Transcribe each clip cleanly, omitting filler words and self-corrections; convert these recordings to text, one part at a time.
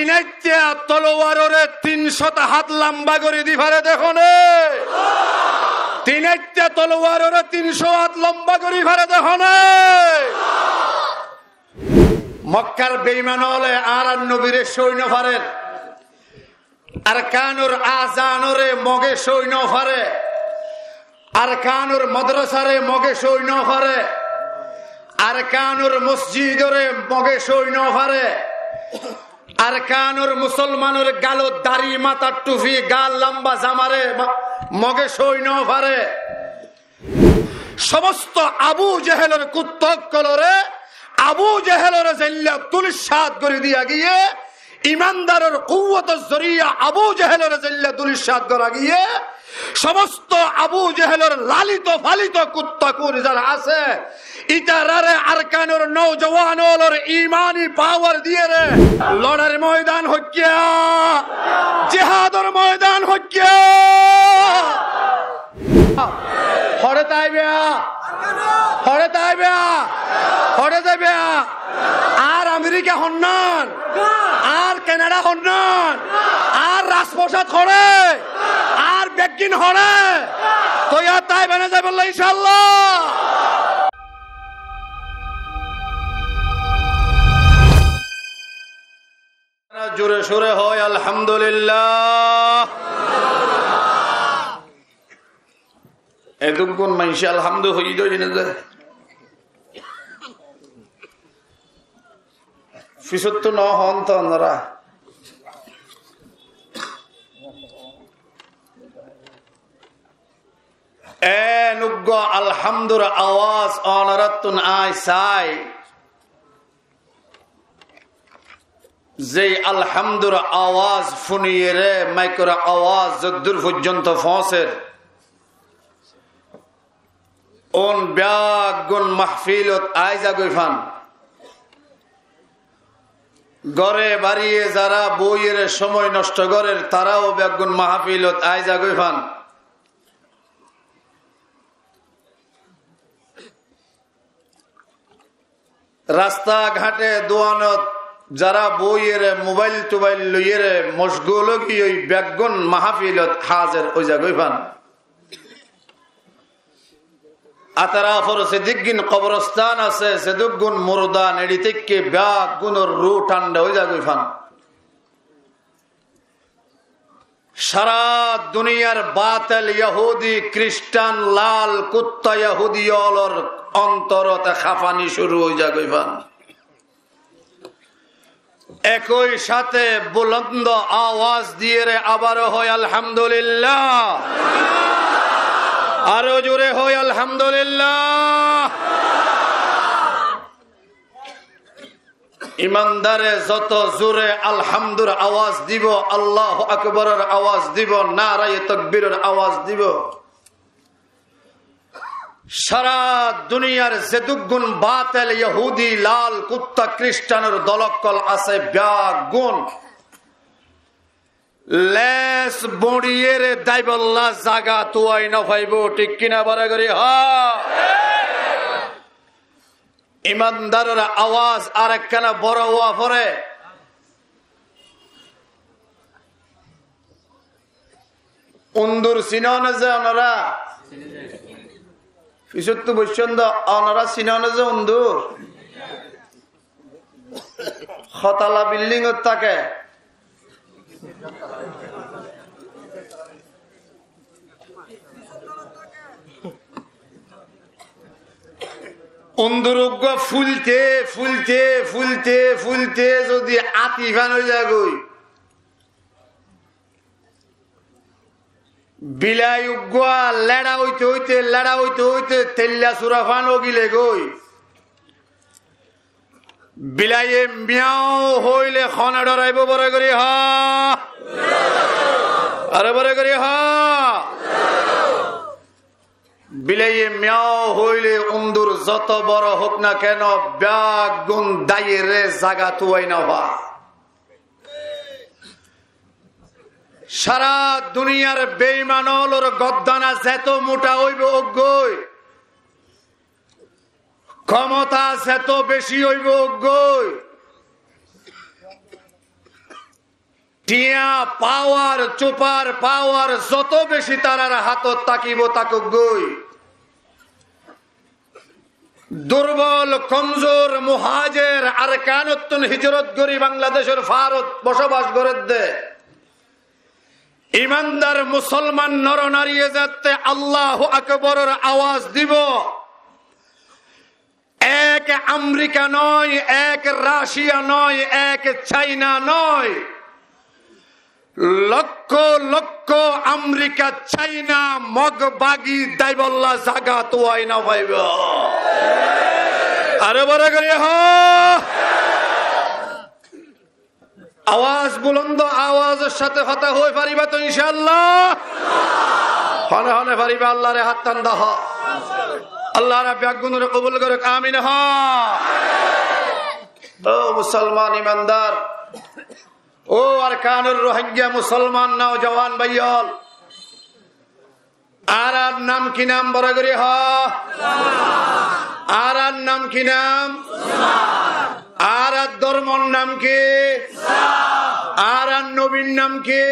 তিনাইতে তলোয়ারে 300 হাত লম্বা করে দিভারে দেখো নে তিনাইতে তলোয়ারে 300 হাত লম্বা করে ভারে দেখো নে মক্কার বেঈমান হলে আর নবীর সৈন্য ফারেন আর কানুর আজানরে মগে সৈন্য ফারে আর কানুর মাদ্রাসারে মগে সৈন্য ফারে আর কানুর মসজিদরে মগে সৈন্য ফারে আর কানুর মুসলমানের গালো দাড়ি মাথা টুপি গাল লম্বা জামারে মগে সৈন্য ফারে সমস্ত আবু জেহেলের কুত্তক কলরে আবু জেহেলের জেল্লা তুলিশাত করে দিয়া গিয়ে ইমানদারের কুওয়াত জরিয়া আবু জেহেলের জেল্লা তুলিশাত করা গিয়ে সমস্ত আবু জেহেলের লালিত ফালিত কুত্তাকুর যারা আছে ইতারারে আরকানের নওজওয়ানর ঈমানি পাওয়ার দিয়ে রে লড়ার ময়দান হকিয়া জিহাদের ময়দান হকিয়া হরে তাইবে হরে তাইবে হরে যাবে আর আমেরিকা হন্নান আর কানাডা হন্নান আর রাজপ্রসাদ হরে আর বেকিন হরে তো ইয়া তাই বেনে যাবে ইনশাআল্লাহ জোরে সোরে হয় আলহামদুলিল্লাহ এদুম কোন মানুষ আলহামদু হই যায় ফিসত তো ন হন তো ওনারা নুগ্গ আলহামদুর আওয়াজ অনারাতুন আই সাই যে আলহামদুর আওয়াজ ফুনিয়ে রে মাইকর আওয়াজ যদ্দুর পর্যন্ত ফসের ওন ব্যাগুন মাহফিলত আইজা গইফান গড়ে বাড়িয়ে যারা বইয়ের সময় নষ্ট করেন তারাও ব্যাগুন মাহফিলত আইজা গইফান রাস্তা ঘাটে দোয়ানত যারা বইয়ের মোবাইল টোবাইল লইয়ের মশগুল কি ওই ব্যাগুন মাহফিলত হাজের ওইজা গইফান আতারাফর সেদিকগিন কবরস্থান আছে সেদুগুন মুরদান এডি থেকে ব্যাগুনের রু ঠান্ডা হয়ে যাবে ফান সারা দুনিয়ার বাতিল ইহুদি খ্রিস্টান লাল কুত্তা ইহুদিয়লর অন্তরতে খাফানি শুরু হয়ে যাবে ফান একই সাথে বুলন্দ আওয়াজ দিয়ে রে আবার হয় আলহামদুলিল্লাহ আরো জোরে হয় আলহামদুলিল্লাহ ইমানদারে যত জোরে আলহামদুর আওয়াজ দিব আল্লাহু আকবরের আওয়াজ দিব নারায়ে তাকবীরের আওয়াজ দিব সারা দুনিয়ার যেদুগুন বাতিল ইহুদি লাল কুত্তা খ্রিস্টানের দলকল আছে ব্যাগুন লেস বড়িয়ে রে দাইবল্লা জাগা তুয়াই না ভাইব ঠিক কিনা বারে করি ইমানদারের আওয়াজ আর একখানা বড় হওয়া পরে উন্দুর সিনানে যে ওনারা পিছত বৈশ্বন্দ ওনারা সিনানে যে উন্দুর খতালা বিল্ডিং থাকে অন্দরজ্ঞ ফুলতে ফুলতে ফুলতে ফুলতে যদি আতিফান হয়ে যায় গই বিলাই উগ্গা লেড়া হইতে হইতে লেড়া হইতে হইতে তেল্লা সুরাফান গিলে গই বিলাইয়ে মিয়াও হইলে খনা ডরাইব বড় করি আরে বড় করি বিলাইয়ে মিয়াও হইলে উন্দুর যত বড় হোক না কেন ব্যাগুন দাইরে জাগা তুয়াই না হওয়া সারা দুনিয়ার বেঈমানর গদ্দানা যেত মোটা হইব অজ্ঞই ক্ষমতা যেত বেশি হইব অজ্ঞই টিয়া পাওয়ার চোপার পাওয়ার যত বেশি তারার হাতত তাকিব তাকুক গই, দুর্বল কমজোর মুহাজের আর কানতুন হিজরত করি বাংলাদেশের ভারত বসবাস করে দে ইমানদার মুসলমান নরনারী যাতে আল্লাহু আকবরের আওয়াজ দিব। এক আমেরিকা নয়, এক রাশিয়া নয়, এক চাইনা নয়, লক্ষ লক্ষ আমেরিকা চাইনা মগবাগি দাইবল্লা জাগা তো আইনা পাইব। আরে বড় করে আওয়াজ বুলন্দ আওয়াজের সাথে কথা হয়ে পারিবা তো ইনশাআল্লাহ। হনে হনে পারিবা। আল্লাহরে হাত টান দাও, আল্লাহ রাব্বি আগুনের কবুল করে আমিন। ও মুসলমান ইমানদার, ও আর কানুর রোহিঙ্গা মুসলমান নওজওয়ান ভাইয়ল, আর নাম কি নাম বড় করে আর নাম কি নাম, আর ধর্মর নাম কি, আর নবীর নাম কি,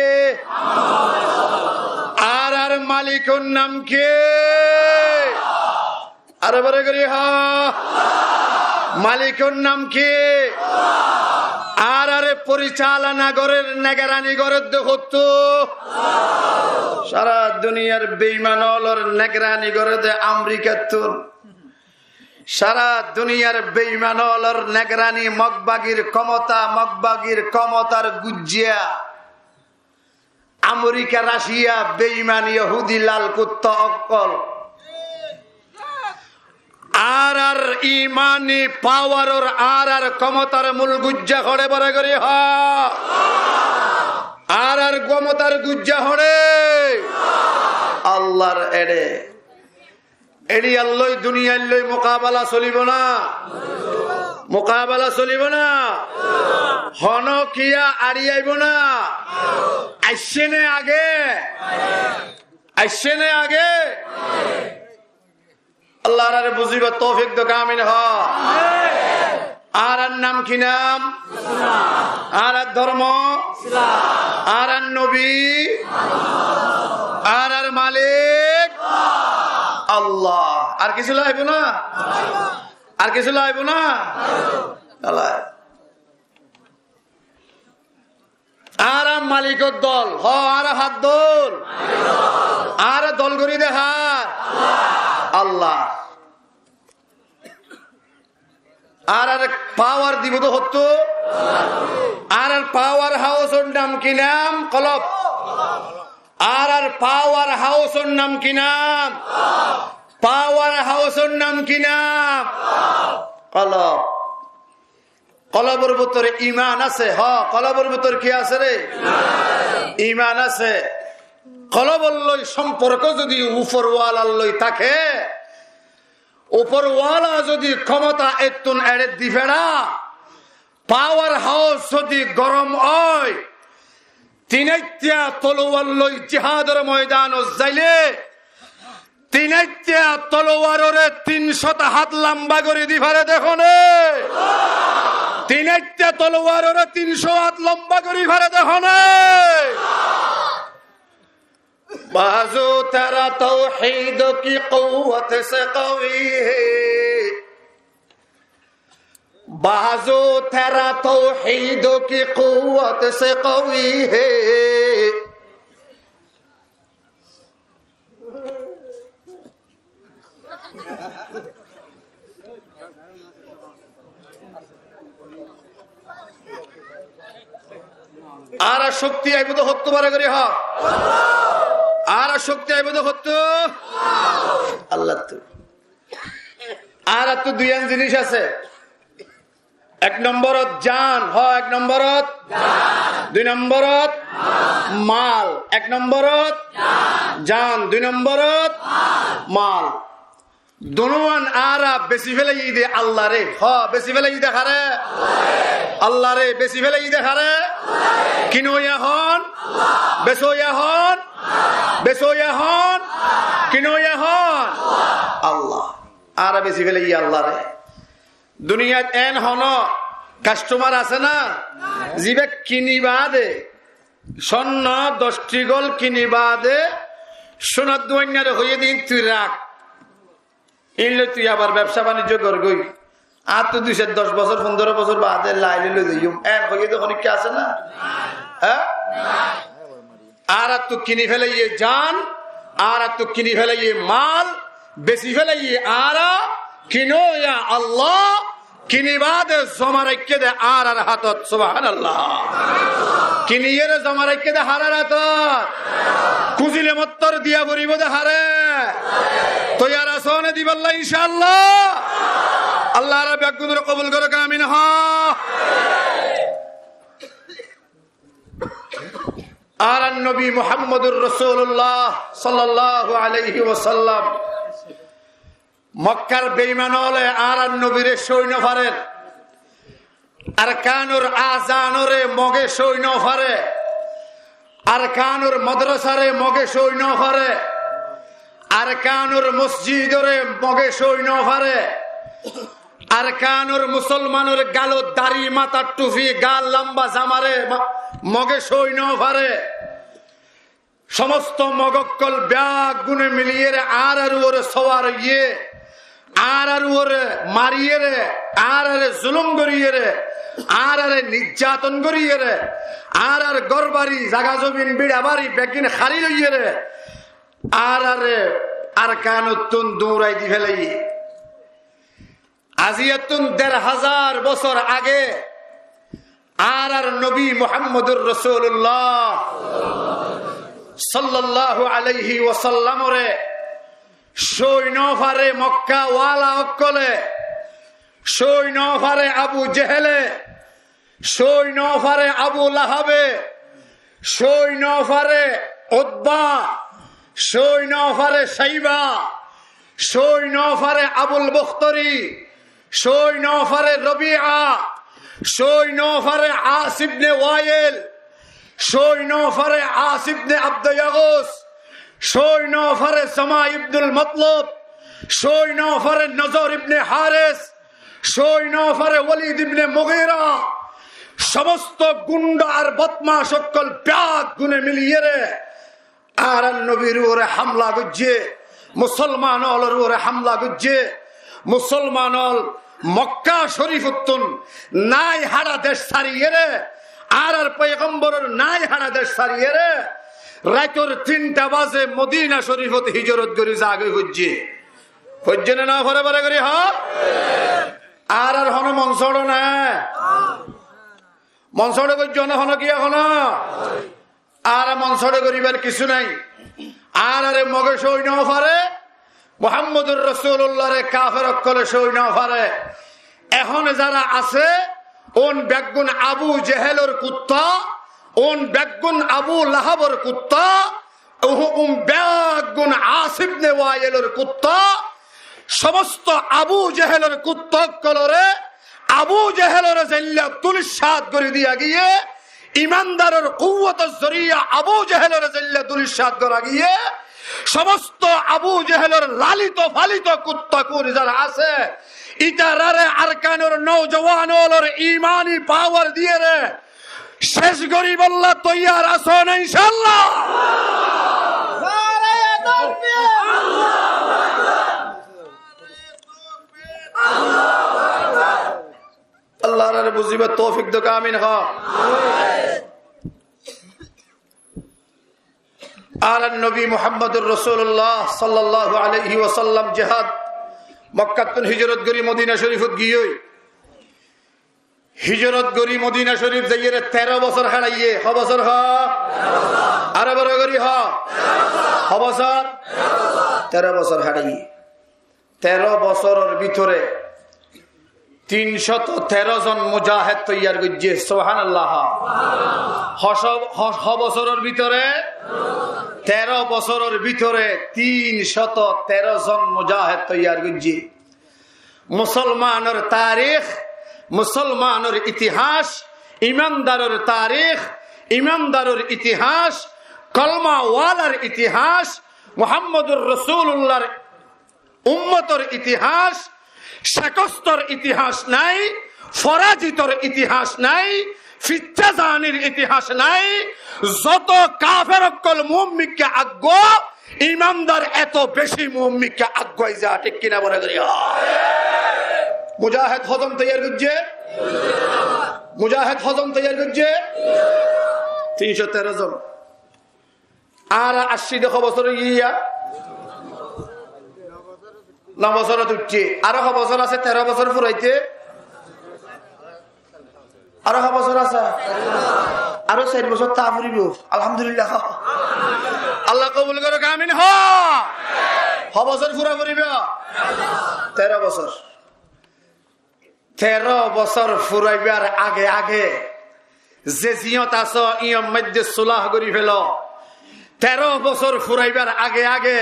আর মালিকের নাম কি, আরে বড় করে মালিকের নাম কি, আর পরিচালনা গড়ের নেগরানি গড়ের দেখতো সারা দুনিয়ার বেঈমানর নেগরানি গড়ে দে আমেরিকা তোর, সারা দুনিয়ার বেঈমানর নেগরানি মগবাগির ক্ষমতা, মগবাগির ক্ষমতার গুজিয়া আমেরিকা রাশিয়া বেঈমান ইহুদি লাল কুত্তা অকল আর আর ইমানি পাওয়ার আর ক্ষমতার মূল গুজ্জা হড়ে বড় করি আর ক্ষমতার গুজ্জা হড়ে আল্লাহর এড়ে এড়ি আল্লাহ দুনিয়ার লই মোকাবেলা চলিব না, মোকাবেলা চলিব না, হন কিয়া আড়ি আইব না। আসছে নে আগে, আসছে নে আগে। আল্লাহর বুঝিব তৌফিক দো কামিন হ। আর নাম কি নাম, আর ধর্ম, আর নবী, আর মালিক আল্লাহ। আর কিছু লাইব না, আর কিছু লাইব না। আর মালিকের দল হ, আর হাত দল, আর দল করি দেখা আল্লাহ। আর পাওয়ার দিব তো হতো, আর পাওয়ার হাউসের নাম কি নাম কলব, আর পাওয়ার হাউসের নাম কি নাম, পাওয়ার হাউসের নাম কি নাম কলব। কলবের ভিতরে ইমান আছে। কলবের ভিতরে কি আছে রে, ইমান আছে। কলবর লই সম্পর্ক যদি উপরওয়ালার লই থাকে, উপরওয়ালা যদি ক্ষমতা এতুন এড়ে দিবেনা, পাওয়ার হাউস যদি গরম হয়, তিনাইত্যা তলোয়ার লই জিহাদের ময়দান যাইলে তিনাইত্যা তলোয়ারে 300 হাত লম্বা করে দিবারে দেখো নে, তিনাইত্যা তলোয়ারে 300 হাত লম্বা করে দিবারে দেখো নে। बाजू तेरा तौहीद की कुव्वत से कवी है, बाजू तेरा तौहीद की कुव्वत से कवी है। আর শক্তি আইব তো হতে পারে করে হ, আর শক্তি আইব তো হতো আল্লাহ। তো আর তো দুই জিনিস আছে। এক নম্বরত জান, এক নম্বরত, দুই নম্বরত মাল। এক নম্বরত জান, দুই নম্বরত মাল। দুনুয়ান আরা বেশি ফেলে দে আল্লাহ রে। বেশি ফেলে দেখারে আল্লাহ রে, বেশি ফেলে দেখারে। কিনোয়া হন, বেসোয়া হন, বেসোয়া হন, কিনোয়া হন আল্লাহ। আর বেশি ফেলে আল্লাহ রে। দুনিয়াত এন হন কাস্টমার আছে না, জিবে কিনিবা দে স্বর্ণ 10টি গল কিনিবা দে সোনার দুয়াইনারে হয়ে দিন তুই রাখ, ইনলে তুই আবার ব্যবসা বাণিজ্য করবি। আর তো 10 বছর 15 বছর বাদে লাইলে দিম হয়ে তো অনেক আছে না। হ্যাঁ, আর তো কিনি ফেলে ইয়ে জান, আর তো কিনি ফেলে ইয়ে মাল, বেশি ফেলে ইয়ে আর কিনো ইয়া আল্লাহ কিনিবা দে জমা রাখে দে আর হাতত। সুবহানাল্লাহ। কিনিয়ে রে জমা রাখে দে হারার হাতত, কুজিলে মত্তর দিয়া বরিব দে হারে তৈয়ার আসনে দিবাল্লাহ ইনশাআল্লাহ। আল্লাহ রাব্বুল আলামিন কবুল করে আমিন। আর নবী মুহাম্মদুর রাসূলুল্লাহ সাল্লাল্লাহু আলাইহি ওয়াসাল্লাম মক্কার বেঈমান হলে আর নবীরে সৈন্য ফারেন, আর কানুর আজানরে মগে সৈন্য ফারে, আর কানুর মাদ্রাসারে মগে সৈন্য ফারে, আর কানুর মসজিদরে মগে সৈন্য ফারে, আর কানুর মুসলমানের গালো দাড়ি মাথার টুপি গাল লম্বা জামারে মগে সৈন্য ফারে। সমস্ত মগক্কল ব্যাগ গুনে মিলিয়ে আর ওরে সওয়ার ইয়ে আর ওরে মারিয়ে রে আর জুলুম করিয়ে রে আর নির্যাতন করিয়ে রে আর গরবাড়ি জাগা জমিন বিড়া বাড়ি বেগিন খালি লইয়ে রে আর কানুতুন দৌড়াই দি ফেলাই। আজিয়াতুন ১৫০০ বছর আগে আর নবী মুহাম্মদুর রাসূলুল্লাহ সাল্লাল্লাহু আলাইহি ওয়াসাল্লামরে সৈন্য ফারে মক্কা ওয়ালা অকলে, সৈন্য ফারে আবু জেহেলে, সৈন্য ফারে আবু লাহাবে, সৈন্য ফারে উতবা, সৈন্য ফারে সাইবা, সৈন্য ফারে আবুল বখতরি, সৈন্য ফারে রবিআ, সৈন্য ফারে আস ইবনে ওয়াইল, সৈন্য ফারে আস ইবনে আব্দ ইয়াগুস, সৈন্য ফারে সামা ইবনুল মতলব, সৈন্য ফারে নজর ইবনে হারিস, সৈন্য ফারে ওয়ালিদ ইবনে মুগীরা। সমস্ত গুন্ডা আর বদমাশ সকল ব্যাগ গুনে মিলিয়ে রে আর নবীর ওরে হামলা গুজে, মুসলমান হলের ওরে হামলা গুজে। মুসলমান হল মক্কা শরীফ উত্তন নাই হারা দেশ ছাড়িয়ে রে আর পয়গম্বরের নাই হারা দেশ ছাড়িয়ে রে রাতের ৩টা বাজে মদিনা শরীফত হিজরত করি জাগে হজ্জে হজ্জে না ভরে ভরে করি আর হন মনসড় না মনসড়ে করছ না হন কি এখন আর মনসড়ে করিবার কিছু নাই। আর মগে সৈন্য ফারে মুহাম্মদুর রাসূলুল্লাহরে কাফের অকলে সৈন্য ফারে। এখন যারা আছে ওন বেগুন আবু জেহেলের কুত্তা, ওন বেগুন আবু লাহাবর কুত্তা, বেগুন আসিফ ইবনে ওয়াইলের কুত্তা, সমস্ত আবু জেহেলের কুত্তা কলরে আবু জেহেলের জাল্লা তুলিশাত করে দিয়া গিয়ে ইমানদারের কুওয়াতের জরিয়া আবু জেহেলের জাল্লা তুলিশাত করা গিয়ে সমস্ত আবু জেহেলের লালিত ফালিত কুত্তা কুর যারা আছে ইতারারে আরকানের নওজওয়ানদের ঈমানি পাওয়ার দিয়ে রে শেষ গরিব আল্লাহ তৈয়ার আছো না ইনশাআল্লাহ। আল্লাহর বুঝিবে তৌফিক দাও আমিন। আর নবী মুহাম্মদুর রাসূলুল্লাহ সাল্লাল্লাহু আলাইহি ওয়াসাল্লাম জিহাদ মক্কাতুন হিজরত করি মদিনা শরীফত গিয়ে হিজরত করি মদিনা শরীফ যাইয়ে 13 বছর হারাইয়ে হ বছর আর বড় করি হ বছর 13 বছর হারাইয়ে 13 বছরের ভিতরে 313 জন মুজাহিদ তৈয়ার করছে। সুবহানাল্লাহ। বছরের ভিতরে 13 বছরের ভিতরে 313 জন মুজাহিদ তৈয়ার করছে। মুসলমানের তারিখ, মুসলমানের ইতিহাস, ইমানদারের তারিখ, ইমানদারের ইতিহাস, কলমা ওয়ালার ইতিহাস, মুহাম্মদুর রাসূলুল্লাহর উম্মতের ইতিহাস, শাকস্তর ইতিহাস নাই, ফরাজিতর ইতিহাস নাই, ফিচ্চাজানির ইতিহাস নাই। যত কাফের অকল মুমিনকে আজ্ঞ, ইমানদার এত বেশি মুমিনকে আজ্ঞাই যা। ঠিক কিনা বলে করি? মুজাহিদ হজম তৈয়ার করছে, মুজাহিদ হজম তৈয়ার করছে 313 জন। আর 80 বছর গিয়া 9 বছর উঠছে। আরো বছর আছে 13 বছর ফুরাইতে, আরো বছর আছে, আরো 4 বছর তা ফুরিব। আলহামদুলিল্লাহ, আল্লাহ কবুল করো, আমিন। বছর ফুরা ফুরিব 13 বছর। 13 বছর ফুরাইবার আগে আগে যে জিয়ত আস ইয়ম মধ্যে সুলাহ করি ফেল। 13 বছর ফুরাইবার আগে আগে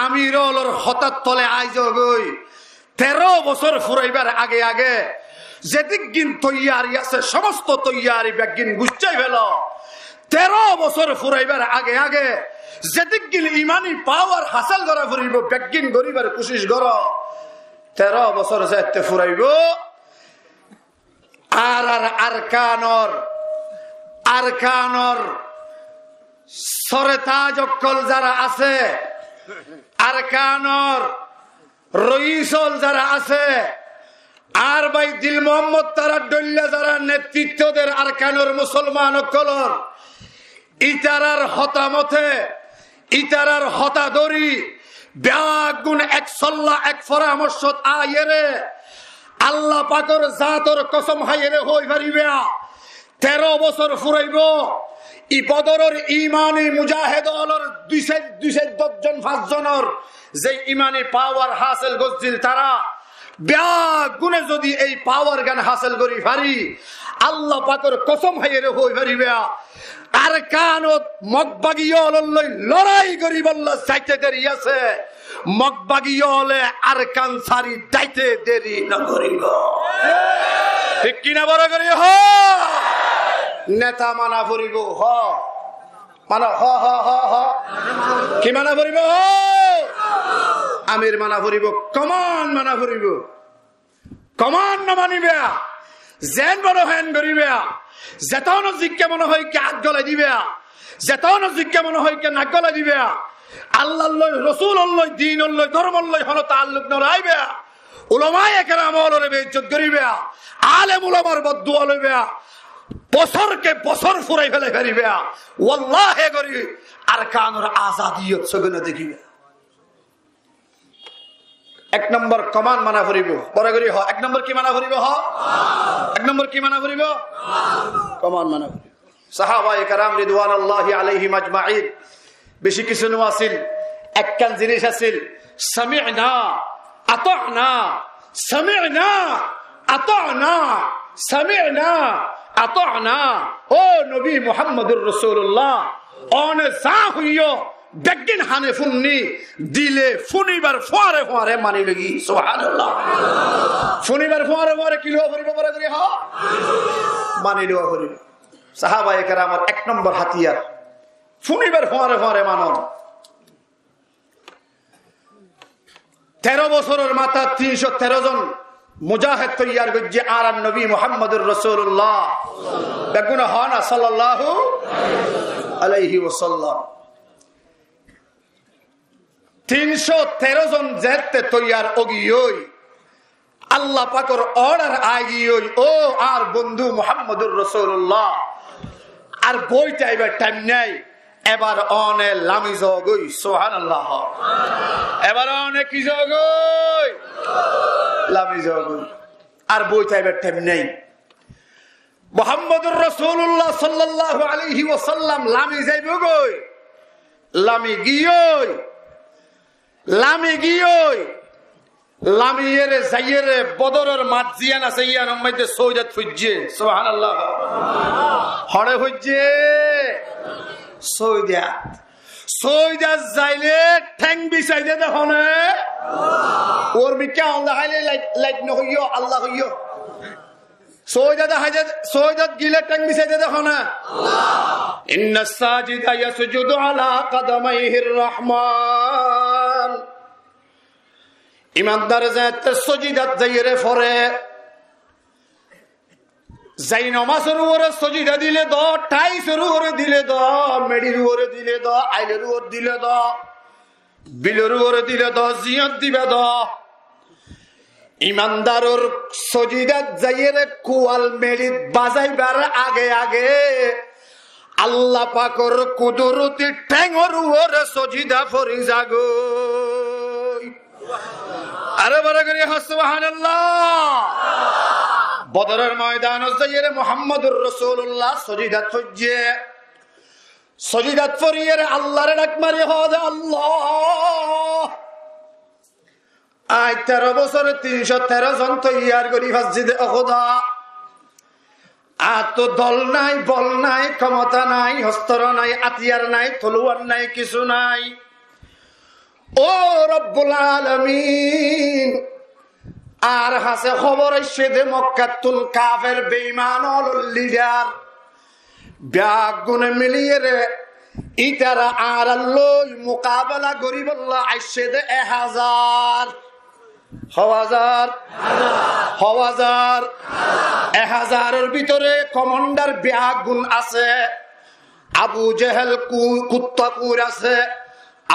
আমিরুল হঠাৎ তলে আইজ গই। 13 বছর ফুরাইবার আগে আগে যেদিন তৈয়ারি আছে সমস্ত তৈয়ারি ব্যাগিন গুছাই ফেল। 13 বছর ফুরাইবার আগে আগে যেদিন ইমানি পাওয়ার হাসিল করা ফুরিব ব্যাগিন গরিবার কোশিশ কর। 13 বছর যাইতে ফুরাইব। আর আরকানর সরেতাজ অক্কল যারা আছে, আরকানর রইসল যারা আছে, আর ভাই দিল মোহাম্মদ তারা ডল্লা যারা নেতৃত্বদের আরকানর মুসলমান অক্কলর ইতারার হতামতে, ইতারার হতাদরি ব্যাগুন এক সল্লা এক পরামর্শ আয়েরে আল্লাহ পাকর জাতর কসম হাইরে হই পারিবে। 13 বছর ফুরাইব। ই বদরের ইমানি মুজাহিদ হলর 210 জন 5 জনের যে ইমানি পাওয়ার হাসিল করছিল, তারা ব্যাগুনে যদি এই পাওয়ার জ্ঞান হাসিল করি পারি আল্লাহ পাকর কসম হাইরে হই পারিবে। আর কানত মগবাগিয়ললৈ লড়াই করি বলল চাইতে দেরি আছে, মগবাগিয়লে আর কানসারি দাইতে দেরি না করিব। ঠিক কিনা বড় করি হ নেতা মানা ফুরিব। মানা কি মানা ফুরিব? আমির মানা ফুরিব, কমান মানা ফুরিব। কমান না মানিবে, জেন বড় হেন করিবে। যেতন জিজ্ঞা মনে হয় কে আগ গলাই দিবে, যেতন জিজ্ঞা মনে হয় কে নাক গলাই দিবে। আল্লাহ রসুল দিন ধর্ম হল তাল্লুক নড়াইবে। উলামায়ে কেরাম ওলরে বেইজ্জত করিবে, আলেম উলামার বদদুয়া লইবে, বছরকে বছর ফুরাই ফেলে ফেরিবে। ওয়াল্লাহি করি আরকানুর আযাদিয়ত সগনে দেখিবে। 1 নম্বর কমান মানা ফুরিব। বড় করি 1 নম্বর কি মানা ফুরিব? 1 নম্বর কি মানা ফুরিব? কমান মানা ফুরিব। সাহাবায়ে কেরাম রিদওয়ানুল্লাহি আলাইহিম আজমাইন বেশি কিছু নছিল, একখান জিনিস আছিল, সামি'না আতা'না, সামি'না আতা'না, সামি'না আতা'না। ও নবী মুহাম্মদুর রাসূলুল্লাহ অনে যা হইও বেগিন হানে ফুন্নি দিলে ফুনিবার ফোয়ারে ফোয়ারে মানি লাগি। সুবহানাল্লাহ। ফুনিবার ফোয়ারে ফোয়ারে কি লওয়া করিব? বড় করি মানি লওয়া করিব। সাহাবায়ে কেরামের 1 নম্বর হাতিয়ার ফুনিবার ফোয়ারে ফোয়ারে মানন। 13 বছরের মাথা 313 জন মুজাহিদ তৈয়ার করছে। আর নবী মুহাম্মদুর রাসূলুল্লাহ বেগুন হনা সাল্লাল্লাহু আলাইহি ওয়াসাল্লাম 313 জন যেতে তৈয়ার অগিয়ই আল্লাহ পাকর অর্ডার আগিয়ই। ও আর বন্ধু মুহাম্মদুর রাসূলুল্লাহ আর বইটা এবার টাইম নাই, এবার অনে লামি জগই। সুবহানাল্লাহ। এবার অনে কি জগই? লামি জগই। আর বইটা এবার টাইম নাই। মুহাম্মদুর রাসূলুল্লাহ সাল্লাল্লাহু আলাইহি ওয়াসাল্লাম লামি যাইব গই, লামি গিয়ই, লামি গিয়ই, লামিয়েরে যাইয়েরে বদরের মাঠ জিয়ান আছে ইয়ার মধ্যে সৈয়দ ফুজ্জে। সুবহানাল্লাহ। হড়ে ফুজ্জে সৈয়দ সৈয়দ যাইলে ঠ্যাং বিছাই দে দেখনে ওর বিকা আল্লাহ হাইলে লাইট ন হইও আল্লাহ হইও। সৈয়দ হাজে সৈয়দ গিলে ঠ্যাং বিছাই দে দেখনে আল্লাহ। ইন্নাস সাজিদা ইয়াসজুদু আলা কদমাইহির রহমান। ইমানদার যাতে সজিদাত যাইরে ফরে যাই নমাজের উপরে সজিদা দিলে দ, টাইসের উপরে দিলে দ, মেডির উপরে দিলে দ, আইলের উপরে দিলে দ, বিলের উপরে দিলে দ, জিয়ত দিবে দ। ইমানদারর সজিদাত যাইয়ের কুয়াল মেডিত বাজাইবার আগে আগে আল্লাহ পাকর কুদরতি ঠ্যাঙর উপরে সজিদা ফরি জাগো। আরে বড় করে সুবহানাল্লাহ। বদরের ময়দান যাইয়ের মুহাম্মদুর রাসূলুল্লাহ সজিদাত ফজে, সজিদাত ফরিয়ের আল্লাহর ডাক মারি হদে আল্লাহ। আয় 13 বছরে 313 জন তৈয়ার করি মসজিদে খোদা। আর তো দল নাই, বল নাই, ক্ষমতা নাই, হস্তর নাই, আতিয়ার নাই, তলোয়ার নাই, কিছু নাই। ও রব্বুল আলামিন, আর হাসে খবর এসে দে মক্কাতুল কাফের বেঈমান লিডার ব্যাগ গুনে মিলিয়ে রে ইতারা আর লই মোকাবেলা করিব আইসে দে 1000 1000 ভিতরে কমান্ডার ব্যাগ গুণ আছে। আবু জেহেল কুত্তা কুর আছে,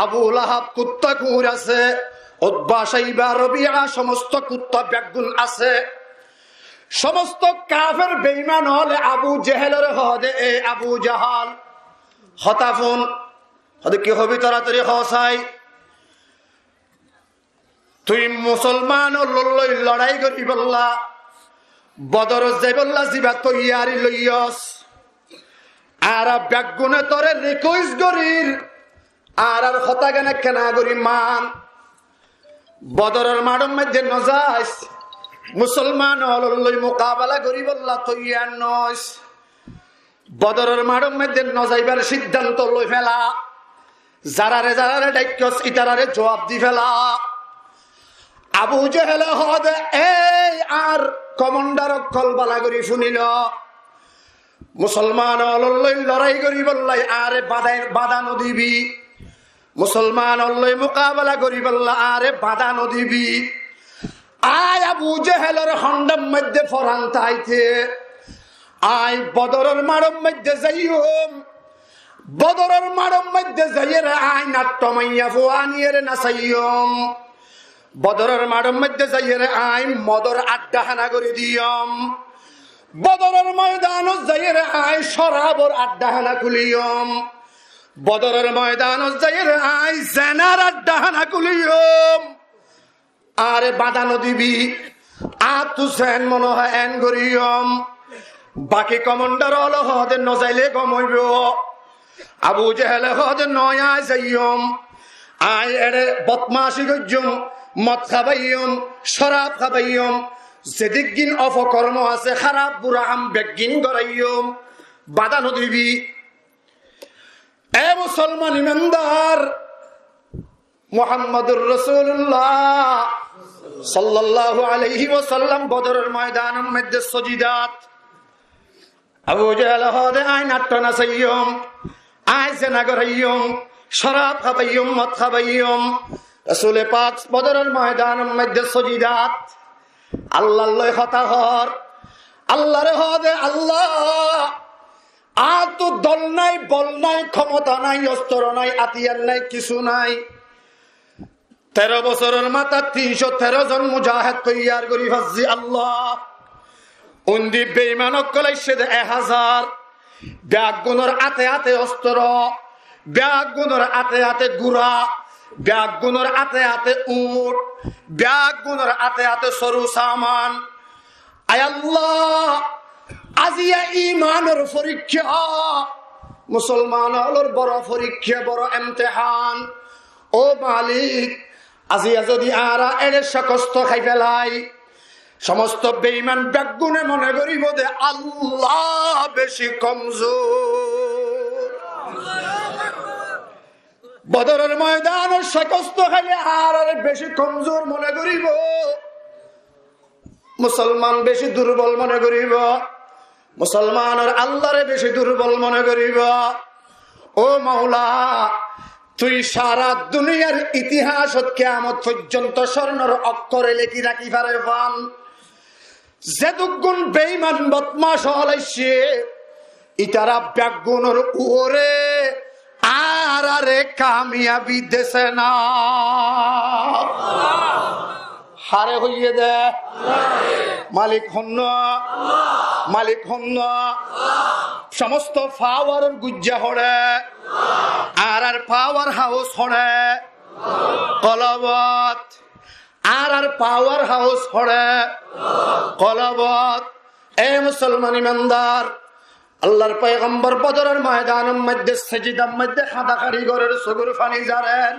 আবু লাহাব কুত্তা কুর আছে, উতবা শাইবা রবিআ সমস্ত কুত্তা ব্যাগুন আছে। সমস্ত কাফের বেঈমান হলে আবু জেহেলের হদে এ আবু জাহাল হতাফুন হদে কি হবি তাড়াতাড়ি হসাই। তুই মুসলমান লই লড়াই করি বললা, বদর যাই বললা জিবা তৈয়ারি লইয়স। আর ব্যাগুনে তরে রিকোয়েস্ট করির আর হতা গানে কেনা করি মান। বদরের মাঠের মধ্যে নজাইস মুসলমান লই মোকাবেলা করি বললা তৈয়ার নইস। বদরের মাঠের মধ্যে নজাইবার সিদ্ধান্ত লই ফেলা, যারারে যারারে ডাইকস ইতারারে জবাব দি ফেলা। আবু জেহেল হদে এই আর কমান্ডার কলবালা করি শুনিল মুসলমান লই লড়াই করি বললাই আরে বাধানো দিবি, মুসলমান লই মোকাবেলা করি বললা আরে বাধানো দিবি। আয় আবু জেহেলের হন্ডার মধ্যে ফরান তাইতে আয় বদরের মাঠের মধ্যে যাইম, বদরের মাঠের মধ্যে যাইয়ে রে আয় নাট্যমাইয়া ফুয়ানিয়ে রে নাচাইম। বদরের মাঠের মধ্যে যাইয়ে রে আয় মদর আড্ডাখানা করে দিয়ম। বদরের ময়দান যাইয়ে রে আয় শরাবর আড্ডাখানা খুলিয়ম। বদরের ময়দান যাইয়ে রে আয় জেনার আড্ডাখানা খুলিয়ম। আরে বাঁধানো দিবি আর তু সেন মনে হয় এন করিয়ম। বাকি কমান্ডার হল হদে নজাইলে কমইব। আবু জেহেল হদে নয় আয় যাইয়ম, আয় এরে বদমাশি গজ্জম, মদ খাবাইয়ম, শরাব খাবাইয়ম, যেদিকগিন অপকর্ম আছে খারাপ বুড়া আম বেগিন গড়াইয়ম। বাঁধানো দিবি। এ মুসলমান ইমানদার, মুহাম্মদুর রাসূলুল্লাহ সাল্লাল্লাহু আলাইহি ওয়াসাল্লাম বদরের ময়দানের মধ্যে সজিদাত। আবু জেহেল হদে আয় নাট্য নাচাইয়ম, আয় জেনা গড়াইয়ম, শরাব খাবাইয়ম, মদ খাবাইয়ম। রাসূল পাক বদরের ময়দানের মধ্যে সজিদাত। আল্লাহর লয় হতা হর, আল্লাহর হদে আল্লাহ আর তো দল নাই, বল নাই, ক্ষমতা নাই, অস্ত্র নাই, আতিয়ার নাই, কিছু নাই। 13 বছরের মাথা 313 জন মুজাহিদ তৈয়ার করি ভাজি আল্লাহ। উন্দি বেঈমানক কলাইছে 1000 ব্যাগ গুণর আতে আতে অস্ত্র, ব্যাগ গুণর আতে আতে গুড়া, ব্যাগ গুণর আতে আতে উট, ব্যাগ গুণর আতে আতে সরু সামান। আয় আল্লাহ, আজিয়া ইমানের পরীক্ষা, মুসলমানের বড় পরীক্ষা, বড় ইমতিহান। ও মালিক, আজিয়া যদি আরা এর সকস্ত খাই ফেলাই, সমস্ত বেঈমান ব্যাগুনে মনে করিব দে আল্লাহ বেশি কমজোর। বদরের ময়দান সকস্ত খাইলে আর বেশি কমজোর মনে করিব, মুসলমান বেশি দুর্বল মনে করিব, মুসলমানের আল্লাহরে বেশি দুর্বল মনে করিব। ও মাওলা, তুই সারা দুনিয়ার ইতিহাস কিয়ামত পর্যন্ত স্বর্ণের অক্ষরে লেখি রাখি পারে পান। যে দুগুণ বেঈমান বদমাশ হলাইছে ইতারা ব্যাগুনের উপরে আর আরে কামিয়াবি দেশে না হারে হইয়ে দে মালিক হন্ন মালিক হন্ন সমস্ত পাওয়ার গুজ্জা হড়ে আর পাওয়ার হাউস হড়ে কলবত আর পাওয়ার হাউস হড়ে কলবত। এ মুসলমান ইমানদার, আল্লাহর পয়গম্বর বদরের ময়দানের মধ্যে সিজদার মধ্যে হাদা কারিগরের সুগুর ফানি জারেন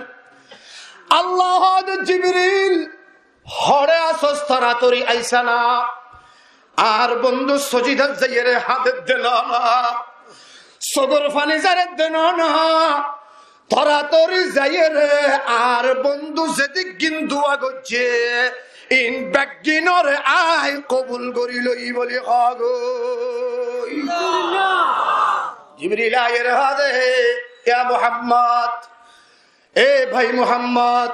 আল্লাহ জিবরিল হড়ে আসস তাড়াতাড়ি আইসা না আর বন্ধু সজিদার যাইরে হাতে দিল না সুগুর ফানি জারে দিল না তাড়াতাড়ি যাইরে আর বন্ধু যেদিক গিন্দু আগছে ইন ব্যাগিনর আই কবুল করি লই বলি হাগো জিবরিল আয়ের হাদে ইয়া মুহাম্মদ, এ ভাই মুহাম্মদ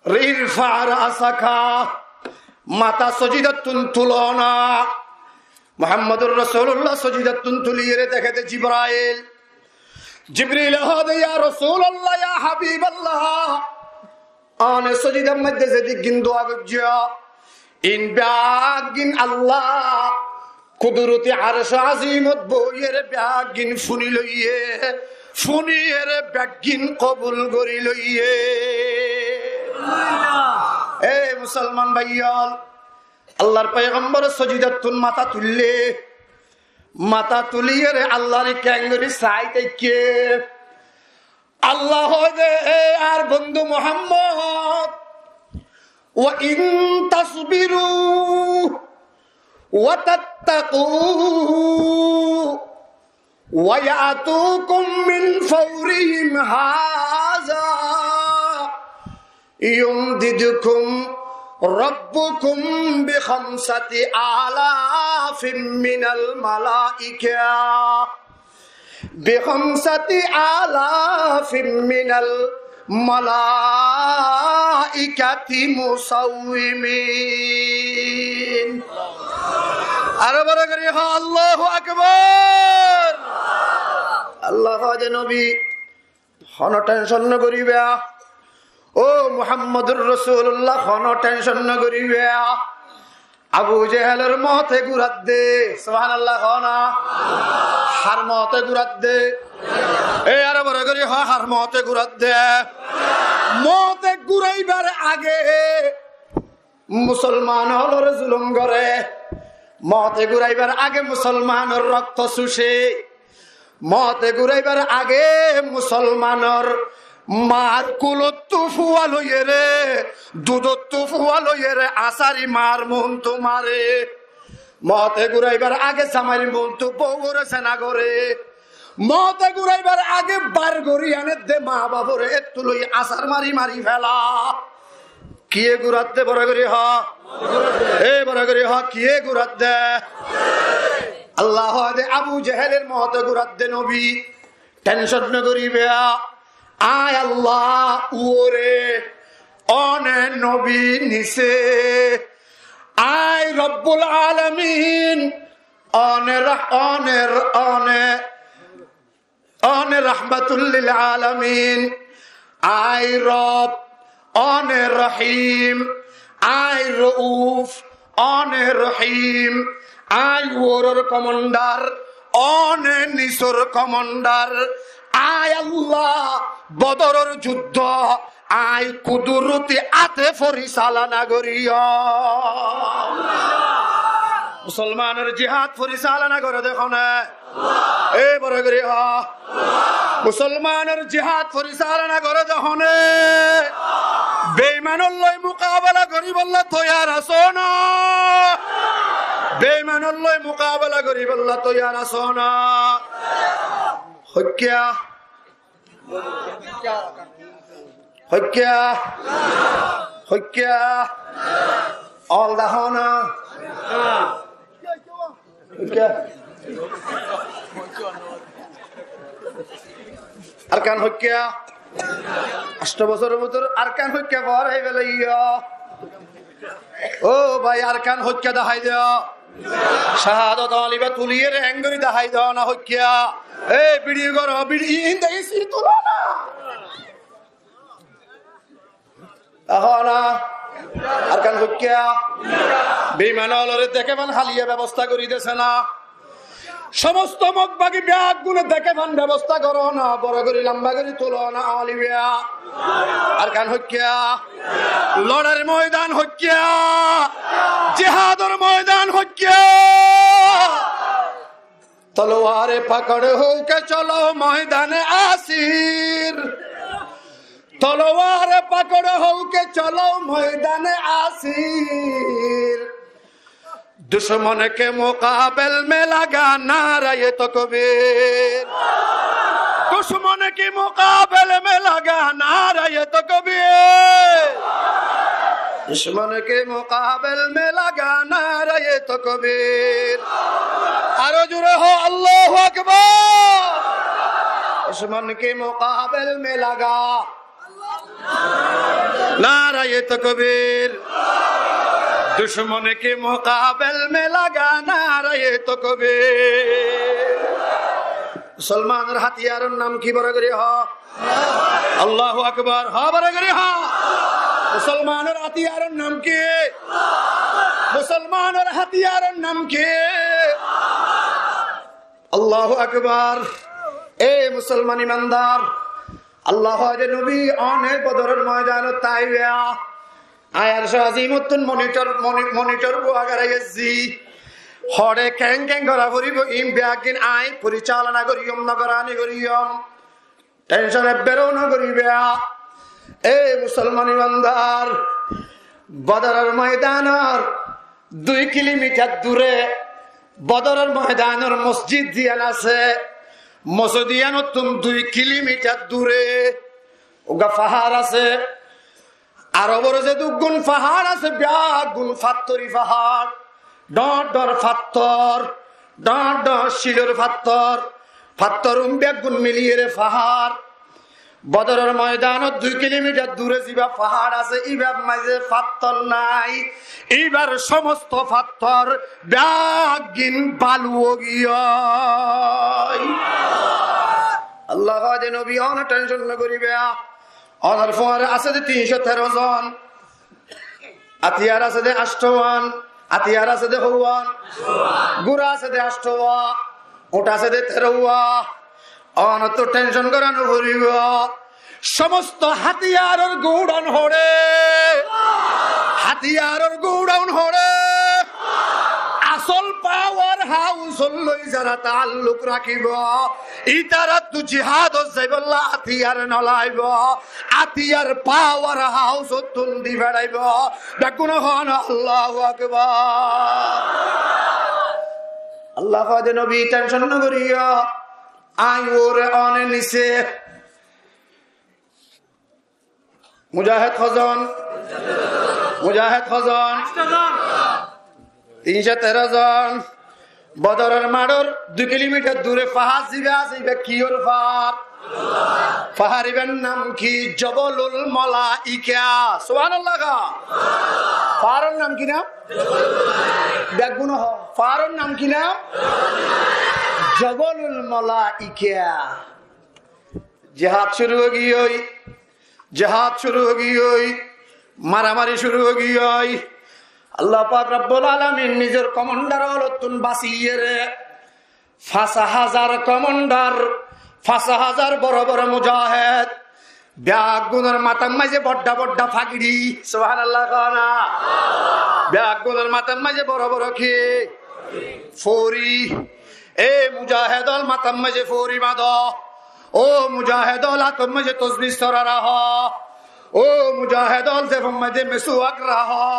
রিরফা রাসাকা মাতা সজিদাতুন তুলনা মুহাম্মদুর রাসূলুল্লাহ সজিদাতুন তুলিয়ে দেখতে জিবরাইল জিবরিল হাদে ইয়া রাসূলুল্লাহ ইয়া হাবিবাল্লাহ আনে সজিদার মধ্যে যেদিক গিন্দু আগজা ইন ব্যাগিন আল্লাহ কুদরতি আরশ আজিমত বইয়ের ব্যাগিন ফুনি লইয়ে ফুনিয়ের ব্যাগিন কবুল করি লইয়ে। এ মুসলমান ভাইয়াল, আল্লাহর পয়গম্বর সজিদাতুন মাথা তুললে মাথা তুলিয়ে রে আল্লাহর ক্যাঙ্গরি সাইতে কে আল্লাহ দে আর বন্ধু মুহাম্মদ ওয়া ইন তাসবিরু ওয়া তাত্তাকু ওয়া ইয়াতুকুম মিন ফাওরিহিম হাযা ইউমদিদুকুম রাব্বুকুম বিখামসাতি আলাফিম মিনাল মালাইকা বিখামসাতি আলাফিম মিনাল মালাইকাতি মুসাউমিন। আরো বড় করে আল্লাহু আকবার। আল্লাহ দে নবী হন টেনশন ন করিবে ও মুহাম্মদুর রাসূলুল্লাহ হন টেনশন ন করিবে আবু জেহেলের মতে গুরাত দে সুবহানাল্লাহ হনা হার মতে গুরাত দে এ আরো বড় করে হার মতে গুরাত দে মতে গুরাইবার আগে মুসলমান হলরে জুলুম করে মতে গুরাইবার আগে মুসলমানের রক্ত শুষে মতে গুরাইবার আগে মুসলমানের মার কুলত্তু ফুয়া লইয়ে রে দুধত্তু ফুয়া লইয়ে রে আসারি মার মন তোমারে মতে গুরাইবার আগে সামারি মন তু বউরে সেনা করে মতে গুরাইবার আগে বার গড়ি আনে দে মা বাবরে একটু লই আসার মারি মারি ফেলা কিয়ে গুরাত দে বড় করি হ এ বড় করি হ কিয়ে গুরাত দে আল্লাহ দে আবু জেহেলের মতে গুরাত দে নবী টেনশন ন করিবে আয় আল্লাহ ওরে অনে নবী নিছে আয় রব্বুল আলামিন অনে রাহমাতুল লিল আলামিন আয় রব অনে রহিম আয় রউফ অনে রহিম আয় ওরর কমান্ডার অনে নিসর কমান্ডার আয় আল্লাহ বদরের যুদ্ধ আয় কুদরতি আতে পরিচালনা করিয়া মুসলমানের জিহাদ পরিচালনা করে দেখো না এ বড় করে মুসলমানের জিহাদ পরিচালনা করে দেখো না বেঈমানের লই মোকাবেলা করি বললা তৈয়ার আছো না বেঈমানের লই মোকাবেলা করি বললা তৈয়ার আছো না হক্কিয়া হক্কিয়া হক্কিয়া অল দাহনা হক্কিয়া আরকান হক্কিয়া 8 বছরের ভিতর আরকান হক্কিয়া বড় হয়ে গেল ইয়া ও ভাই আর কান হইকা দেখাই দেও শাহাদত আলিবা তুলিয়ে হ্যাঙ্গরি দেখাই দেও না হইকা এই ভিডিও করো ভিডিও দেখেছি তুলো না আর কান হইকা বিমানলরে দেখে মান হালিয়া ব্যবস্থা করি দেছে না সমস্ত মগবাগি ব্যাগ গুলো দেখে মান ব্যবস্থা করো না বড় করে লম্বা করে তুলো না আলিবিয়া আর কান হইকা লড়ার ময়দান হইকা জিহাদের ময়দান হইকা তলোয়ারে পকড় হোকে চলো ময়দানে আসির তলোয়ারে পকড় হোকে চলো ময়দানে আসির दुश्मन के मुकाबल में लगा नारा ये तकबीर दुश्मन के मुकाबल में लगा नारा ये तकबीर दुश्मन के मुकाबल में लगा नारा ये तकबीर आरो जुरे हो अल्लाहु अकबर दुश्मन के मुकाबल में लगा नारा ये तकबीर दुश्मन के मुकाबल में लगा नारा ये तकबीर मुसलमानर हथियारर नाम की बड़ा करे हा अल्लाहु अकबर हा बड़ा करे हा मुसलमानर हथियारर नाम की मुसलमानर हथियारर नाम की अल्लाहु अकबर ए मुसलमान ईमानदार अल्लाह के नबी आने बदरेर मैदान ताइया आयार शाजीमुत्तुन मॉनिटर को अगर आइजी हरे कैंग कैंग करा करिब इम ब्यागिन आइ परिचालना करियम नगरानी करियम टेंशन बेरो न करिबा ए मुसलमान ईमानदार बदरेर मैदानर 2 किलोमीटर दूरे बदरेर मैदानर मस्जिद दियान आछे मस्जिदियानो तुम 2 किलोमीटर दूरे ओगा पाहाड़ आछे আরবর যে দুগুণ পাহাড় আছে ব্যাগুণ ফাত্তরি পাহাড় ডর ডর ফাত্তর ডর ডর শিলর ফাত্তর ফাত্তর ব্যাগুণ মিলিয়ে রে পাহাড় বদরের ময়দানত 2 কিলোমিটার দূরে যা পাহাড় আছে ইবার মাঝে ফাত্তর নাই এবার সমস্ত ফাত্তর ব্যাগিন বালু গিয়া আল্লাহ দে নবী অন টেনশন না করিবে और फौर আছে 313 জন আতিয়ার আছে 8 আতিয়ার আছে 9 গুরা আছে 8 ওটা আছে 13 অন তো টেনশন করানো করিব সমস্ত হাতিয়ারের গোডাউন হড়ে হাতিয়ারের গোডাউন হড়ে আসল পাওয়ার হাউস লই যারা তাল্লুক রাখিব ইতারা তু জিহাদ যাইবল্লা আতিয়ার নলাইব আতিয়ার পাওয়ার হাউস তুন্দি বেড়াইব দেখুন হন আল্লাহু আকবার আল্লাহ ফাদে নবী টেনশন না করিয়া আই ওরে অনে নিছে মুজাহিদ খজন 313 জন বদরের মাড়র 2 কিলোমিটার দূরে পাহাড় জিবে আছে কিওর পাহাড়ের নাম কি জবলুল মালাইকা সুবহানাল্লাহ পাহাড়ের নাম কি না দেখুন পাহাড়ের নাম কি না জবলুল মালাইকা জিহাদ শুরু हो गई মারামারি শুরু हो गई আল্লাহ পাক রব্বুল আলামিন নিজের কমান্ডার হলতুন বাসিয়ে রে 5000 কমান্ডার 5000 বড় বড় মুজাহিদ ব্যাগুনের মাথার মাঝে বড় বড় ফাগড়ি সুবহানাল্লাহ কানা ব্যাগুনের মাথার মাঝে বড় বড় কি ফৌরি এ মুজাহিদল মাথার মাঝে ফৌরি বাঁধো ও মুজাহিদল হাতের মাঝে তাসবিহ সরা রাখো ও মুজাহিদল দেহের মাঝে মিসওয়াক রাখো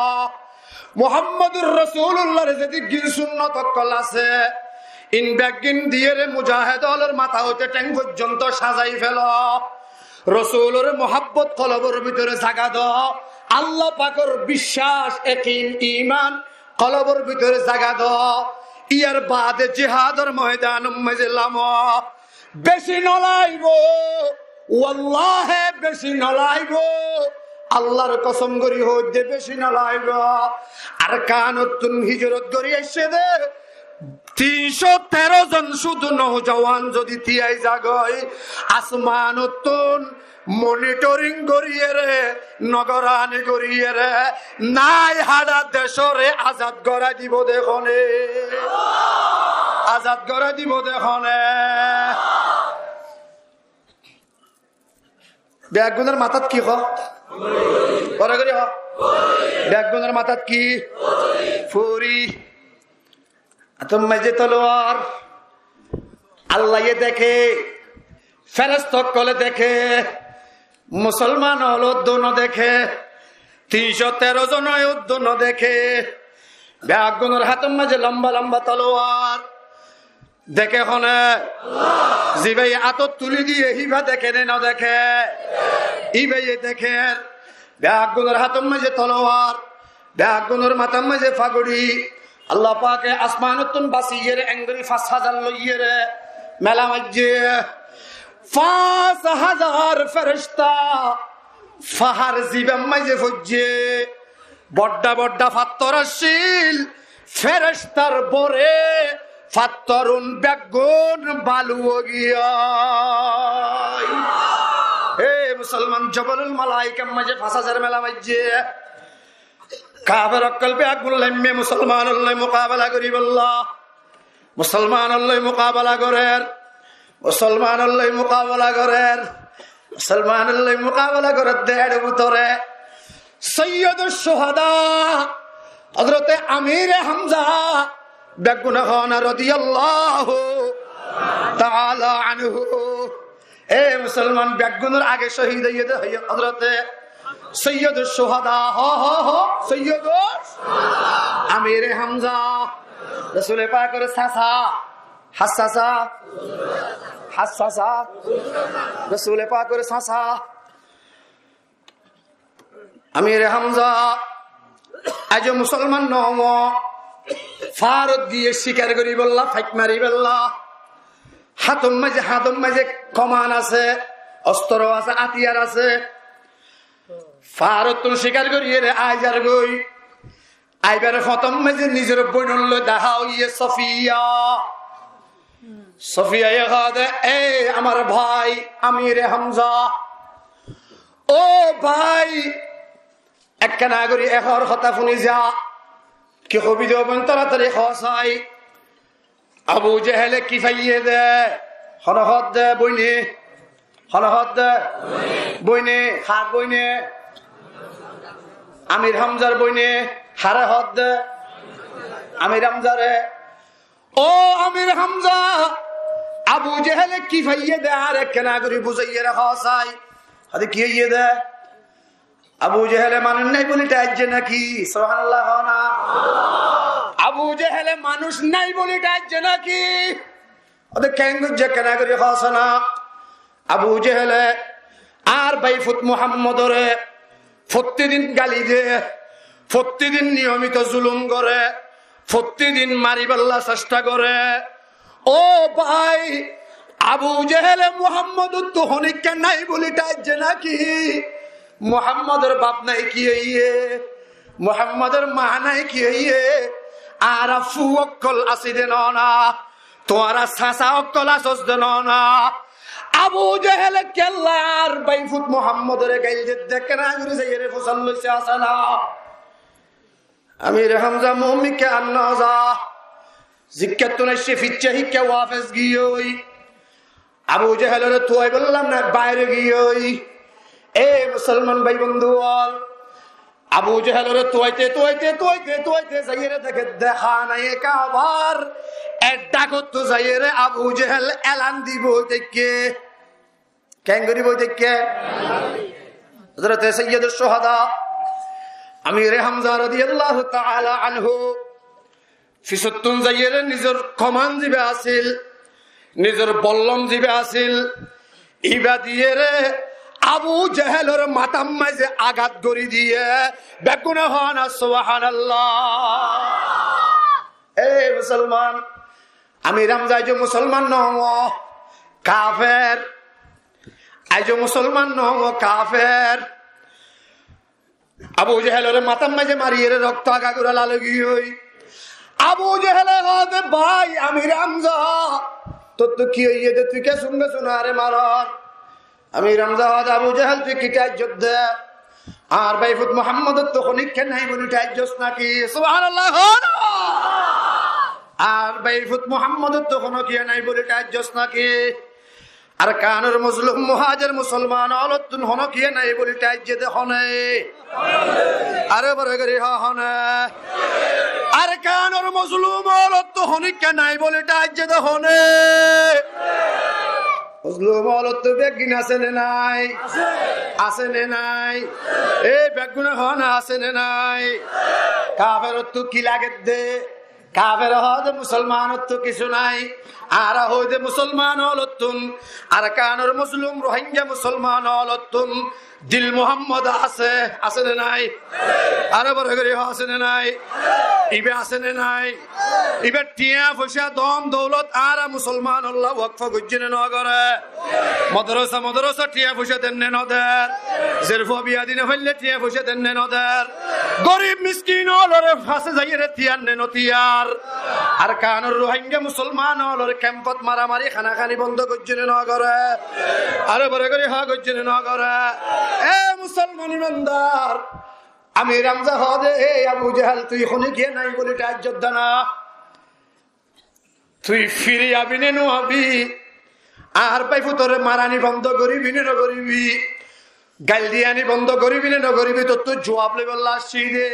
মুহাম্মদুর রাসূলুল্লাহর যদি গিন সুন্নাত কল আছে ইন ব্যাগিন দিয়ে রে মুজাহিদলের মাথা হতে ট্যাং পর্যন্ত সাজাই ফেলো রাসূলের মোহাব্বত কলবের ভিতরে জাগা দাও আল্লাহ পাকের বিশ্বাস ইয়াকিন ঈমান কলবের ভিতরে জাগা দাও ইয়ার বাদে জিহাদের ময়দানে মজে লামো বেশি নলাইবো ওয়াল্লাহি বেশি নলাইবো আল্লাহর কসম করি হইতে বেশি না লাইব আর কানতুন হিজরত করি এসে দে 313 জন শুধু নওজওয়ান যদি তিয়াই জাগয় আসমানতুন মনিটরিং করিয়ে রে নগরানি করিয়ে রে নাই হাডা দেশরে আজাদ করা দিব দেখনে আজাদ করা দিব দেখনে ব্যাগুনের মাথাত কি হ করে করে হ ব্যাগুনের মাথাত কি ফুরি তোমায় যে তলোয়ার আল্লাহ দেখে ফেরেশতা কলে দেখে মুসলমান হলো দোনো দেখে 313 জন দোনো দেখে ব্যাগুনের হাতের মাঝে লম্বা লম্বা তলোয়ার দেখে হনে জিবাই আতত তুলি দিয়ে হিবা দেখে না দেখে ইবে দেখে ব্যাগুনের হাতের মাঝে তলোয়ার ব্যাগুনের মাথার মাঝে ফাগড়ি আল্লাহ পাকে আসমানতুন বাসিয়ের এঙ্গরি 5000 লইয়ে রে মেলা মাঝে 5000 ফেরেশতা ফাহার জিবাম মাঝে ফজ্জে বড্ডা বড্ডা ফাত্তরাশীল ফেরেশতার বরে ফাত্তরুন বেগুন বালু গিয়া হে মুসলমান জবরুল মালাইকা মাঝে 5000 মেলা মাঝে কাফের কলবে আগুন লাইমে মুসলমান আল্লাহ মুকাবেলা করি বল্লাহ মুসলমান আল্লাহ মুকাবেলা করেন মুসলমান আল্লাহ মুকাবেলা করেন মুসলমান আল্লাহ মুকাবেলা করে দেড় ভিতরে সৈয়দুশ শুহাদা হযরতে আমির হামজা বেগুনখান রাদিয়াল্লাহু তাআলা আনহু এ মুসলমান বেগুনের আগে শহীদ হয়ে হযরতে সৈয়দুশ শুহাদা সৈয়দুশ আমির হামজা রাসূল পাকের চাচা হাসাসা হাসাসা রাসূল পাকের চাচা আমির হামজা আজ মুসলমান নম ফারত দিয়ে শিকার করি বললা ফাইট মারি বললা হাতম মাঝে কমান আছে অস্ত্র আছে আতিয়ার আছে ফারত শিকার করিয়ে রে আইজার গই আইবার খতম মাঝে নিজের বইনল দেখাও ইয়ে সফিয়া সফিয়া এ আমার ভাই আমির হামজা ও ভাই একখানা করি এহর হতা শুনি যা কি কবি দেবেন তাড়াতাড়ি খাই আবু জেহেলে কি ফাইয়ে দে হনহদ দে বইনে হনহদ দে বইনে হার বইনে আমির হামজার বইনে হারে হদ দে আমির হামজারে ও আমির হামজা আবু জেহেলে কি ফাইয়ে দে আর একখানা করি বুঝাইয়ে রাখা চাই হাতে কি হইয়ে দে আবু জেহেলে মানুষ নাই বলে ডাকছে নাকি সুবহানাল্লাহ না আবু জেহেলে মানুষ নাই বলে ডাকছে নাকি ওদের কেঙ্গুজে কেনা করে খাওয়া না আবু জেহেলে আর বাইফুত মুহাম্মদরে প্রতিদিন গালি দে প্রতিদিন নিয়মিত জুলুম করে প্রতিদিন মারিবাল্লা চেষ্টা করে ও ভাই আবু জেহেলে মুহাম্মদ তো হনিকা নাই বলে ডাকছে নাকি মুহাম্মদের বাপ নাই কি হইয়ে মুহাম্মদের মা নাই কি হইয়ে আর ফু অক্কল আসি দে না তোরা সাসা অক্কল আসস দে না আবু জেহেল কেল্লার বাইফুত মুহাম্মদের গাইল দে দেখে না গুরি যাইরে ফসল লইছে আসনা আমির হামজা মুমিকে আন্নাজা জিক্কাতুন শিফিচ্ছে হিকে ওয়াফেস গিয়ই আবু জেহেলের তোই বললাম না বাইরে গিয়ই এ মুসলমান ভাই বন্ধু আবু জেহেলের তোয়াইতে যাইরে দেখে দেখা নাই কাবার এডা কত যাইরে আবু জেহেল এলান দিব দেখে কেন করিব দেখে হযরত সৈয়দুশ শুহাদা আমির হামজা রাদিয়াল্লাহু তাআলা আনহু ফিসতুন যাইরে নিজের কমান জিবে আছিল নিজের বল্লম জিবে আছিল ইবা দিয়ে রে আবু জেহেলের মাথার মাঝে আঘাত করে দিয়ে বেগুন হন সুবহানাল্লাহ এ মুসলমান আমির হামজা আইজ মুসলমান নহ কাফের আইজ মুসলমান নহ কাফের আবু জেহেলের মাথার মাঝে মারিয়ে রক্ত আগাগুড়া লালগি হই। আবু জেহেলে হবে ভাই আমির হামজা তোর তো কি হইয়ে দে তুই কে সঙ্গে শোনারে মারার আমির হামজা হদ আবু জেহেল তুই কি টাইজত দে আর বাইফুত মুহাম্মদের তো খনিক নাই বলি টাইজস নাকি সুবহানাল্লাহ। আর বাইফুত মুহাম্মদের তো কোনো কি নাই বলি টাইজস নাকি আর কানের মুসলিম মুহাজির মুসলমান অলতুন হন কি নাই বলি টাইজে দে হনে আরে বড় করে হনে আর কানের মুসলিম অলত হনিক নাই বলি টাইজে দে হনে মুসলিম অলত বেগিন আছে নে নাই আছে নে নাই এই বেগুন হন আছে নে নাই কাফের তো কি লাগে দে কাফের হদ মুসলমানত তো কিছু নাই আর হইদে মুসলমান হলতুন আর কানের মুসলিম রোহিঙ্গা মুসলমান হলতুন দিল মুহাম্মদ আছে আছে না নাই আরে বড় করে আছে না নাই ইবে আছে না নাই ইবে টিয়া পয়সা দম দৌলত আর মুসলমান আল্লাহ ওয়াকফ গজ্জিনে ন করে মাদ্রাসা টিয়া পয়সা দেন ন দের জিরফ বিয়া দিনে হইলে টিয়া পয়সা দেন ন দের গরিব মিসকিন হলরে ফাসে যাইরে তিয়ার নে নতিয়ার আর কানের রোহিঙ্গা মুসলমান হলরে ক্যাম্পত মারামারি খানাখানি বন্ধ গজ্জিনে ন করে আরে বড় করে গজ্জিনে ন করে এ মুসলমান ইমানদার আমির হামজা হদে এ আবু জাহেল তুই খনি গিয়ে নাই বলি ইজ্জত দানা তুই ফিরে আবি নে আবি আর পাইফু তোরে মারানি বন্ধ করিবি নে নকরিবি গাল দিয়ানি বন্ধ করিবি নে নকরিবি তোর তো জবাব লেবে আসছি দে।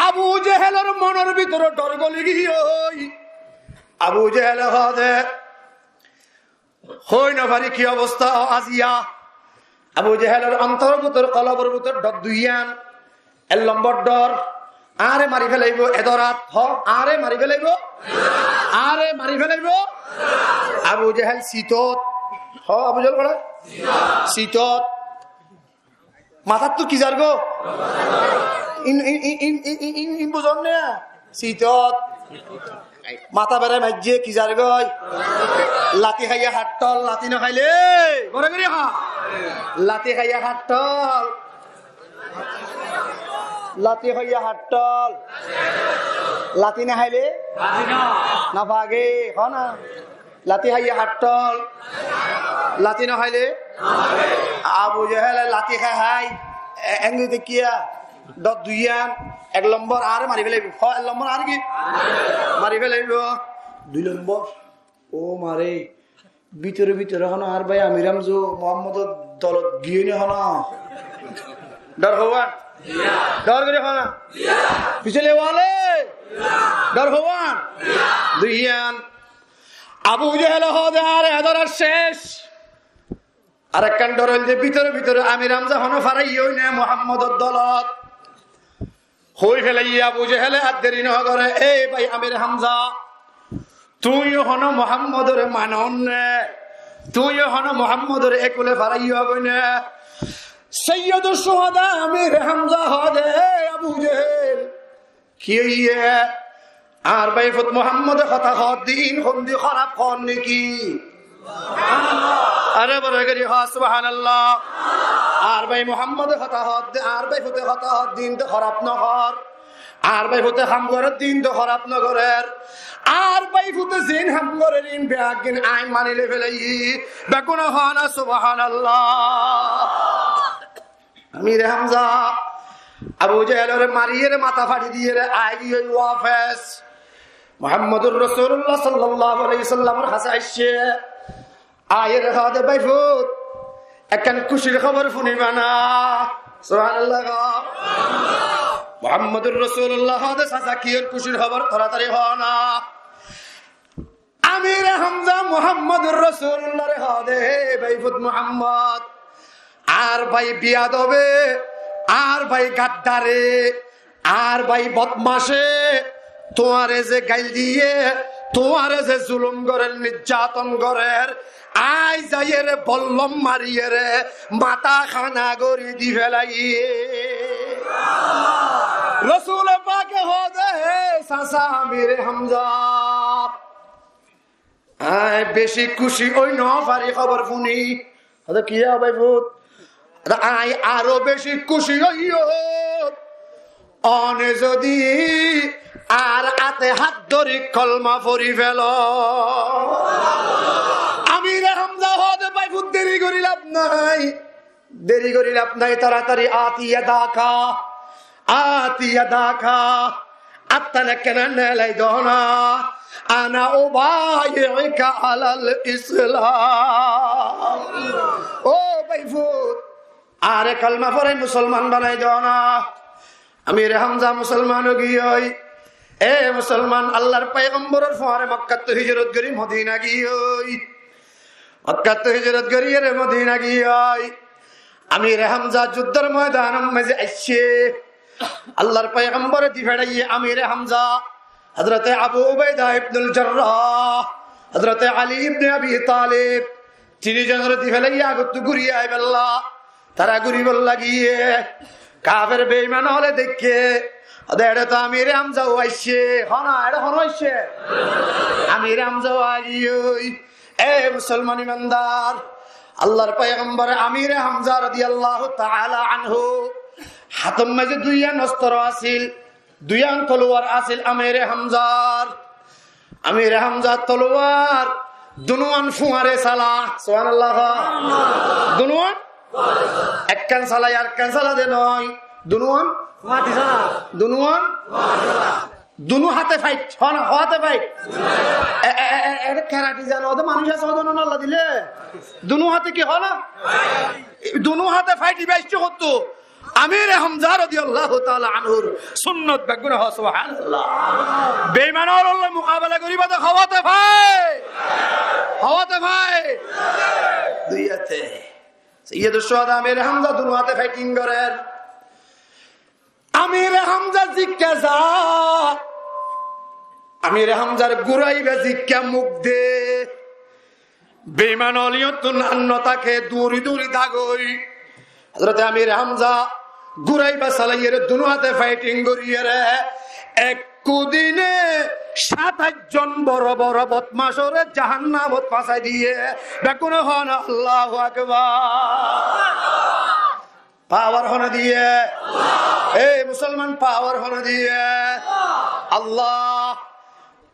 আবু জাহেলের মনের ভিতরে ডর গলি গিয়ে আবু জাহেল হদে হই না পারি কি অবস্থা আজিয়া আবু জাহেলের অন্তর ভিতর কলবর ভিতর ডর দুইয়ান এর লম্বর ডর আরে মারি ফেলাইব এদরাত হ আরে মারি ফেলাইব আরে মারি ফেলাইব আবু জাহেল শীতত হ আবু জাহেল বড় শীতত মাথার তো কি যার গো ইন বুঝন না শীতত মাথা বেড়ে মাইজে কি যার গই লাতি খাইয়া হাটল লাতি না খাইলে বড় করে হা লাতি খাইয়া হাটল লাতি খাইয়া হাটল লাতি না খাইলে না ভাগে হ না লাতি খাইয়া হাটল লাতি না খাইলে আবু জাহেল লাতি খাই হাই এঙ্গি দেখিয়া দত দুইয়ান এক নম্বর আর মারি ফেলাইব এক নম্বর আর কি মারি ফেলাইব দুই নম্বর ও মারে ভিতরে ভিতরে হন আর ভাই আমির হামজা মোহাম্মদ দলত গিয়ে নে হন ডর হওয়ান ডর করে হন পিছলে ওয়ালে ডর হওয়ান দুইয়ান আবু জাহেল হদে আর এদর শেষ আর একখান ডর হইল যে ভিতরে ভিতরে আমির হামজা হন ফারাই হই না মোহাম্মদর দলত হই ফেলাইয়া আবু জাহেল আর দেরি না করে এই ভাই আমির হামজা তুইও হন মোহাম্মদর মানন নে তুইও হন মোহাম্মদর একুলে ফারাই হবই না সৈয়দুল শুহাদা আমির হামজা হদে আবু জাহেল কি হইয়ে আর বাইফুত মোহাম্মদ কথা হদ দিন হন্দি খারাপ কর নাকি আরে বড় করি হ সুবহানাল্লাহ আর ভাই মোহাম্মদ কথা হদ আর বাইফুতে কথা হদ দিন তো খারাপ না কর আর বাইফুতে হামগরের দিন তো খারাপ না করের আর বাইফুতে জিন হামগরের দিন বেআগিন আইন মানিলে ফেলাই বেকুন হনা সুবহানাল্লাহ। আমির হামজা আবু জাহেলের মারিয়ে মাথা ফাটি দিয়ে আই গিয়ে ওয়াফেস মুহাম্মদুর রাসূলুল্লাহ সাল্লাল্লাহু আলাইহি সাল্লামের কাছে আইছে আয়ের হাতে বাইফুত একখান খুশির খবর শুনিবা না সুবহানাল্লাহ মুহাম্মদুর রাসূলুল্লাহ হাতে সাজা কি খুশির খবর তাড়াতাড়ি হ না আমির হামজা মুহাম্মদুর রাসূলুল্লাহর হাতে বাইফুত মুহাম্মদ আর ভাই বিয়াদবে আর ভাই গাদ্দারে আর ভাই বদমাশে তোমারে যে গাইল দিয়ে তোমারে যে জুলুম করেন নির্যাতন করেন আই যাইয়ে রে বল্লম মারিয়ে রে মাথা খানা গড়ি দি ফেলাইয়ে রসুল পাকে হদে সাসা আমির হামজা আই বেশি খুশি ওই ন পারি খবর শুনি হদে কি ভাই ভূত আই আরো বেশি খুশি হইও অনে যদি আর হাতে হাত ধরি কলমা পড়ি ফেল। আমিরে হামজা হতে পাই দেরি করি লাভ নাই, দেরি করি লাভ নাই, তাড়াতাড়ি আতিয়া দেখা আত্মানে কেন নেলাই দনা আনা ও ভাইকা আলাল ইসলাম। ও বাইফুত আরে কালমা পড়ে মুসলমান বানাই দনা। আমিরে হামজা মুসলমান গিয়ে এ মুসলমান আল্লাহর পয়গম্বরের ফরে মক্কা তো হিজরত করি মদিনা গিয়ে, মক্কা তো হিজরত করি রে মদিনা গিয়ে আমিরে হামজা যুদ্ধের ময়দান মাঝে আসছে। আল্লাহর পয়গম্বর দি ফেড়াইয়ে আমিরে হামজা হযরতে আবু উবাইদা ইবনুল জাররাহ, হযরতে আলী ইবনে আবি তালিব তিনজনের দি ফেলাইয়া আগত ঘুরিয়ে আইবেল্লা। তারা ঘুরিব লাগিয়ে কাফের বেঈমান হলে দেখে এটা তো আমিরে হামজা আইছে হনা, এটা হন আইছে আমিরে হামজা আইয়ে। এ মুসলমান ইমানদার, আল্লাহর পয়গম্বর আমিরে হামজা রাদিয়াল্লাহু তাআলা আনহু হাতম মাঝে দুইয়ান অস্ত্র আছিল, দুইয়ান তলোয়ার আছিল আমিরে হামজার। আমিরে হামজা তলোয়ার দুনুয়ান ফুয়ারে সালা, সুবহানাল্লাহ, দুনুয়ান একখান সালাই আর কান সালা দে নয়, দুনুয়ান মাটি সালা, দুনুয়ান দুনু হাতে ফাইট হন, হাতে ফাইট এটা খেরাটি জানো তো মানুষ আছে ওদন আল্লাহ দিলে দুনু হাতে কি হলো, দুনু হাতে ফাইট ইবাইছে কত আমিরে হামজা রাদিয়াল্লাহু তাআলা আনহুর সুন্নাত বেগুনা হ সুবহানাল্লাহ। বেঈমানের আল্লাহ মুকাবেলা করিবা তো খাওয়াতে ভাই, খাওয়াতে ভাই দুই হাতে সাইয়্যিদুশ শুহাদা আমিরে হামজা দুনু হাতে ফাইটিং করেন। আমিরে হামজা জিজ্ঞাসা আমিরে হামজার গুরাইবে জিজ্ঞা মুখ দে বেঈমান অলিয়তুন আন্নতাকে দূরি দূরি দাগই। হযরত আমিরে হামজা গুরাইবা সালাইয়ের দুনু হাতে ফাইটিং করিয়ে রে একদিনে ২৭ জন বড় বড় বদমাশরে জাহান্নামত ফাঁসাই দিয়ে বেকুন হন আল্লাহু আকবার। পাওয়ার হনে দিয়ে এই মুসলমান পাওয়ার হনে দিয়ে আল্লাহ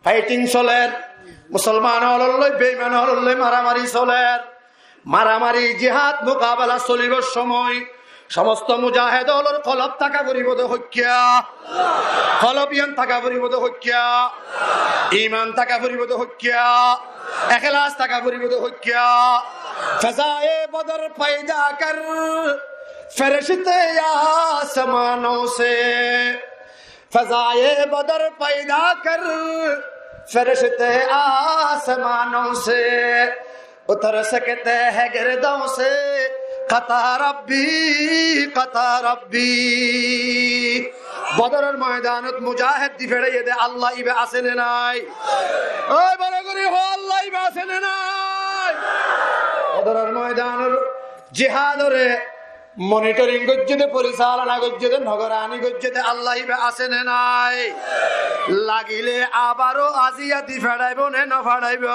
ফাইটিং চলের মুসলমান হলই বেঈমান হলই মারামারি চলের, মারামারি জিহাদ মোকাবেলা চলিবার সময় সমস্ত মুজাহিদ হলর কলব থাকা পরিবদ হইয়া, কলবিয়ান থাকা পরিবদ হইয়া, ইমান থাকা পরিবদ হইয়া, ইখলাস থাকা পরিবদ হইয়া। ফজায়ে বদর पैदा कर फरिश्ते आसमानों से, फजाए बदर पैदा कर फरिश्ते आसमानों से, उतर सकते हैं गिरदों से कता रब्बी कता रब्बी। বদরের ময়দানত মুজাহিদ দি ফেড়াইয়ে দে আল্লাহ ইবে আসেন নাই, ওই বড় করে হো আল্লাহ ইবে আসেন নাই। বদরের ময়দানের জিহাদরে মনিটরিং গজ্জেতে পরিচালনা গজ্জেতে নগরানি গজ্জেতে আল্লাহ ইবে আসেন নাই। লাগিলে আবারও আজিয়া দি ফেড়াইব নে না ফেড়াইব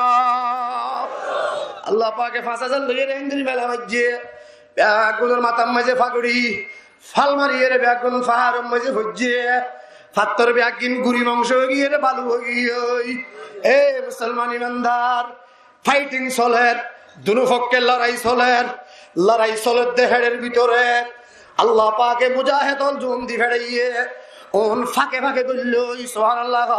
আল্লাহ পাকে ৫০০০ লইয়ে রেন্দ্রি মেলা মজ্জে ব্যাগুলোর মাথার মাঝে ফাগুড়ি ফাল মারিয়ে রে ব্যাগুন ফাহার মাঝে ভজ্জে ফাত্তর ব্যাগিন গুড়ি মাংস গিয়ে রে বালু গিয়ে। এ মুসলমান ইমানদার ফাইটিং চলের, দুনু পক্ষে লড়াই চলের, লড়াই চলের দেহের ভিতরে আল্লাহ পাকে মুজাহিদ জুম দি ফেড়াইয়ে ওন ফাঁকে ফাঁকে গল্লই সুবহানাল্লাহ,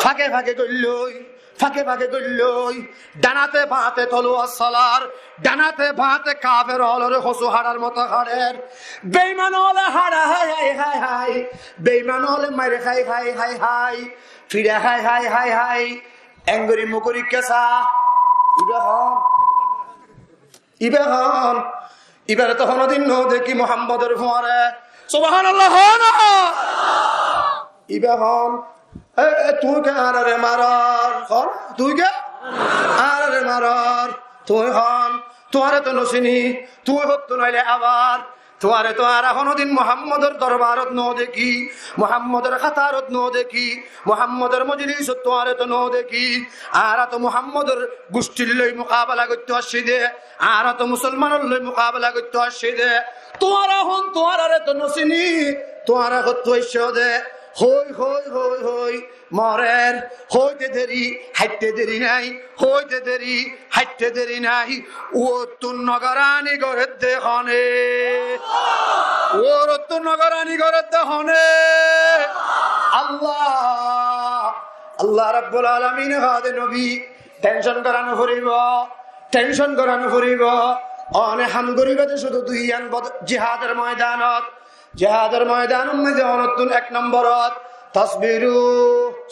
ফাঁকে ফাঁকে গল্লই, ফাঁকে ফাঁকে গল্লই, ডানাতে বাঁতে তলোয়ার সালার, ডানাতে বাঁতে কাফের হলরে হসু হাড়ার মতো হাড়ের। বেঈমান হলে হাড়া হাই হাই হাই হাই, বেঈমান হলে মাইরে খাই হাই হাই হাই, ফিরে high high high high, angry মুকরি কেসা ইবে হন ইবে হন ইবারে তো হনদিন নো দেখি মুহাম্মদের ফুয়ারে সুবহানাল্লাহ হন ইবে হন। তুই কে আরে মারার হন, তুই কে আরে মারার তুই হন, তোমারে তো নসিনি তুই হত নাইলে আবার তোমারে তো আর কোনদিন মুহাম্মদের দরবারত ন দেখি, মুহাম্মদের খাতারত ন দেখি, মুহাম্মদের মজলিসত তোমারে তো ন দেখি। আর তো মুহাম্মদের গোষ্ঠীর লই মোকাবেলা করতে আসছি দে, আর তো মুসলমানের লই মোকাবেলা করতে আসছি দে। তোমারা হন তোমারে তো নসিনি, তোমারা কত দে হই হই হই হই মরের হইতে দেরি হাইতে দেরি নাই, হইতে দেরি হাইতে দেরি নাই। ও তুন নগরানি গড়ে দেহনে, ওর তুন নগরানি গড়ে দেহনে। আল্লাহ আল্লাহ রাব্বুল আলামিন হাদে নবী টেনশন করানো ফুরিব, টেনশন করানো ফুরিব। অনে হাম গরিবাতে শুধু দুই আন জিহাদের ময়দানত, জিহাদের ময়দান মধ্যে অনতুন এক নম্বরত তাসবিরু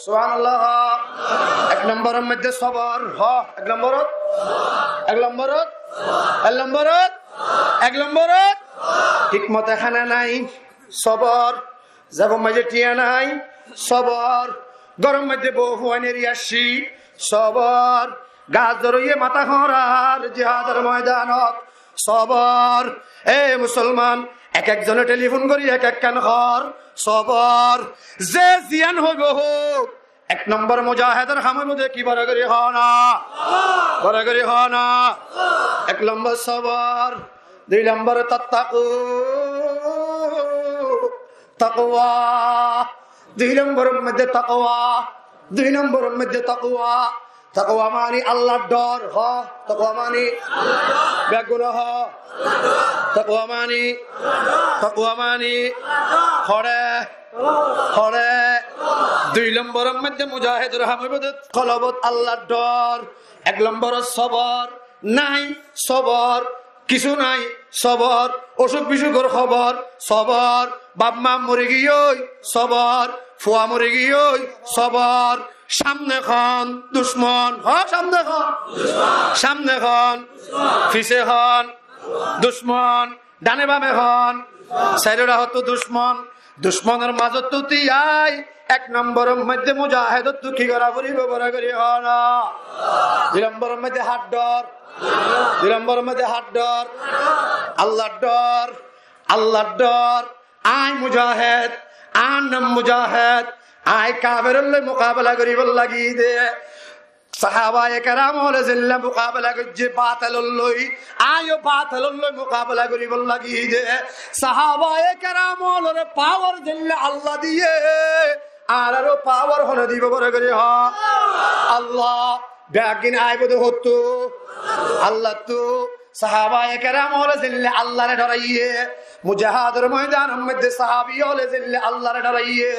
সুবহানাল্লাহ, এক নম্বরের মধ্যে সবর হ, এক নম্বরত এক নম্বরত এক নম্বরত এক নম্বরত হিকমত এখানে নাই সবর, যাব মাঝে টিয়া নাই সবর, গরম মধ্যে বহু আইনের আসি সবর, গাছ ধরিয়ে মাথা খরার জিহাদের ময়দানত সবর। এ মুসলমান এক একজনে টেলিফোন করি এক এক কান ঘর সবর, যে জিয়ান হইব হোক এক নম্বর মুজাহিদের হামের মধ্যে কি বড় করি হ না, বড় করি হ না। এক নম্বর সবর, দুই নম্বর তাত্তাকু তাকওয়া, দুই নম্বরের মধ্যে তাকওয়া, দুই নম্বরের মধ্যে তাকওয়া। তাকওয়া মানে আল্লাহর ডর হ, তাকওয়া মানে বেগুন হ, তাকওয়া মানে তাকওয়া মানে হরে হরে। দুই নম্বরের মধ্যে মুজাহিদুর হামিদ কলবত আল্লাহর ডর। এক নম্বর সবর নাই, সবর কিছু নাই সবর, অসুখ বিসুখের খবর সবর, বাপ মা মরে গিয়ে সবর, ফুয়া মরে গিয়ে সবর। সামনে খন দুশ্মন হ, সামনে খন সামনে খন, পিছে খন দুশ্মন, ডানে বামে খন সাইডরা হতো দুশ্মন। দুশ্মনের মাজত তুই আই এক নম্বরের মধ্যে মুজাহিদত তু কি করা ফুরিব বড় করি হ না। দুই নম্বরের মধ্যে হাত ডর, দুই নম্বরের মধ্যে হাত ডর, আল্লাহর ডর, আল্লাহর ডর। আই মুজাহিদ আন নাম মুজাহিদ, আই কাফেরের লই মোকাবেলা করিব লাগি দে। সাহাবায়ে কেরাম হলে জিল্লা মোকাবেলা করছে বাতিলের লই, আইও বাতিলের লই মোকাবেলা করিব লাগি দে। সাহাবায়ে কেরাম হলে পাওয়ার জিল্লা আল্লাহ দিয়ে, আর আরো পাওয়ার হলে দিব বড় করে হ আল্লাহ। ব্যাগিন আইবদ হতো আল্লাহ তো সাহাবায়ে কেরাম হলে জিল্লা আল্লাহরে ডরাইয়ে, মুজাহিদের ময়দানের মধ্যে সাহাবী হলে জিল্লা আল্লাহরে ডরাইয়ে।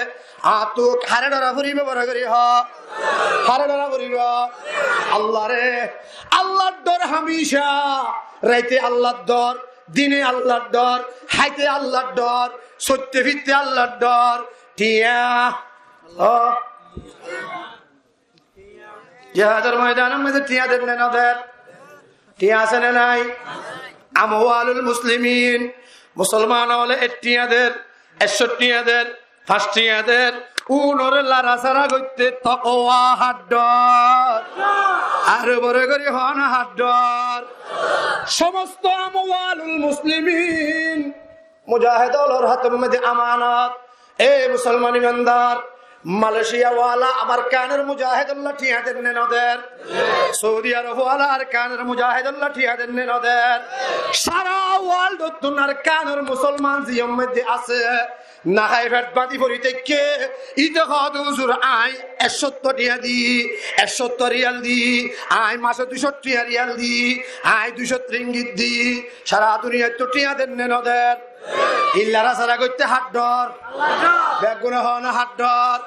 আতো হারে ডরা ফুরিব বড় করে হ, হারে ডরা ফুরিব আল্লাহ রে। আল্লাহর ডর হামেশা, রাইতে আল্লাহর ডর, দিনে আল্লাহর ডর, হাইতে আল্লাহর ডর, সত্যে ফিরতে আল্লাহর ডর। টিয়া জিহাদের ময়দানের মধ্যে টিয়া দেন না ওদের, টিয়া আছে না নাই? আমওয়ালুল মুসলিমিন, মুসলমান হলে টিয়াদের 61 5 উনরে লারাসারা করতে তাকওয়া হাত ডর, আর বড় করে হন হাত ডর। সমস্ত আমওয়ালুল মুসলিমিন মুজাহিদুল হাতের মধ্যে আমানত। এ মুসলমান ইমানদার, মালয়েশিয়া ওয়ালা আমার কানের মুজাহিদুল্লাহ ঠিয়া দেন নদের, সৌদি আরব ওয়ালা আর কানের মুজাহিদুল্লাহ ঠিয়া দেন নদের। সারা ওয়ার্ল্ড দুনিয়ার কানের মুসলমান জিয়ম মধ্যে আছে। নাহাই ফেট বাদি ভরি থেকে ইতে খাদ হুজুর আই 71 টিয়া দি, 71 রিয়াল দি, আই মাসে 200 রিয়াল দি, আই 200 রিঙ্গিত দি। সারা দুনিয়ায় তো টিয়া দেন নদের। ইল্লারা সারা করতে হাত ডর, বেগুন হন হাত ডর।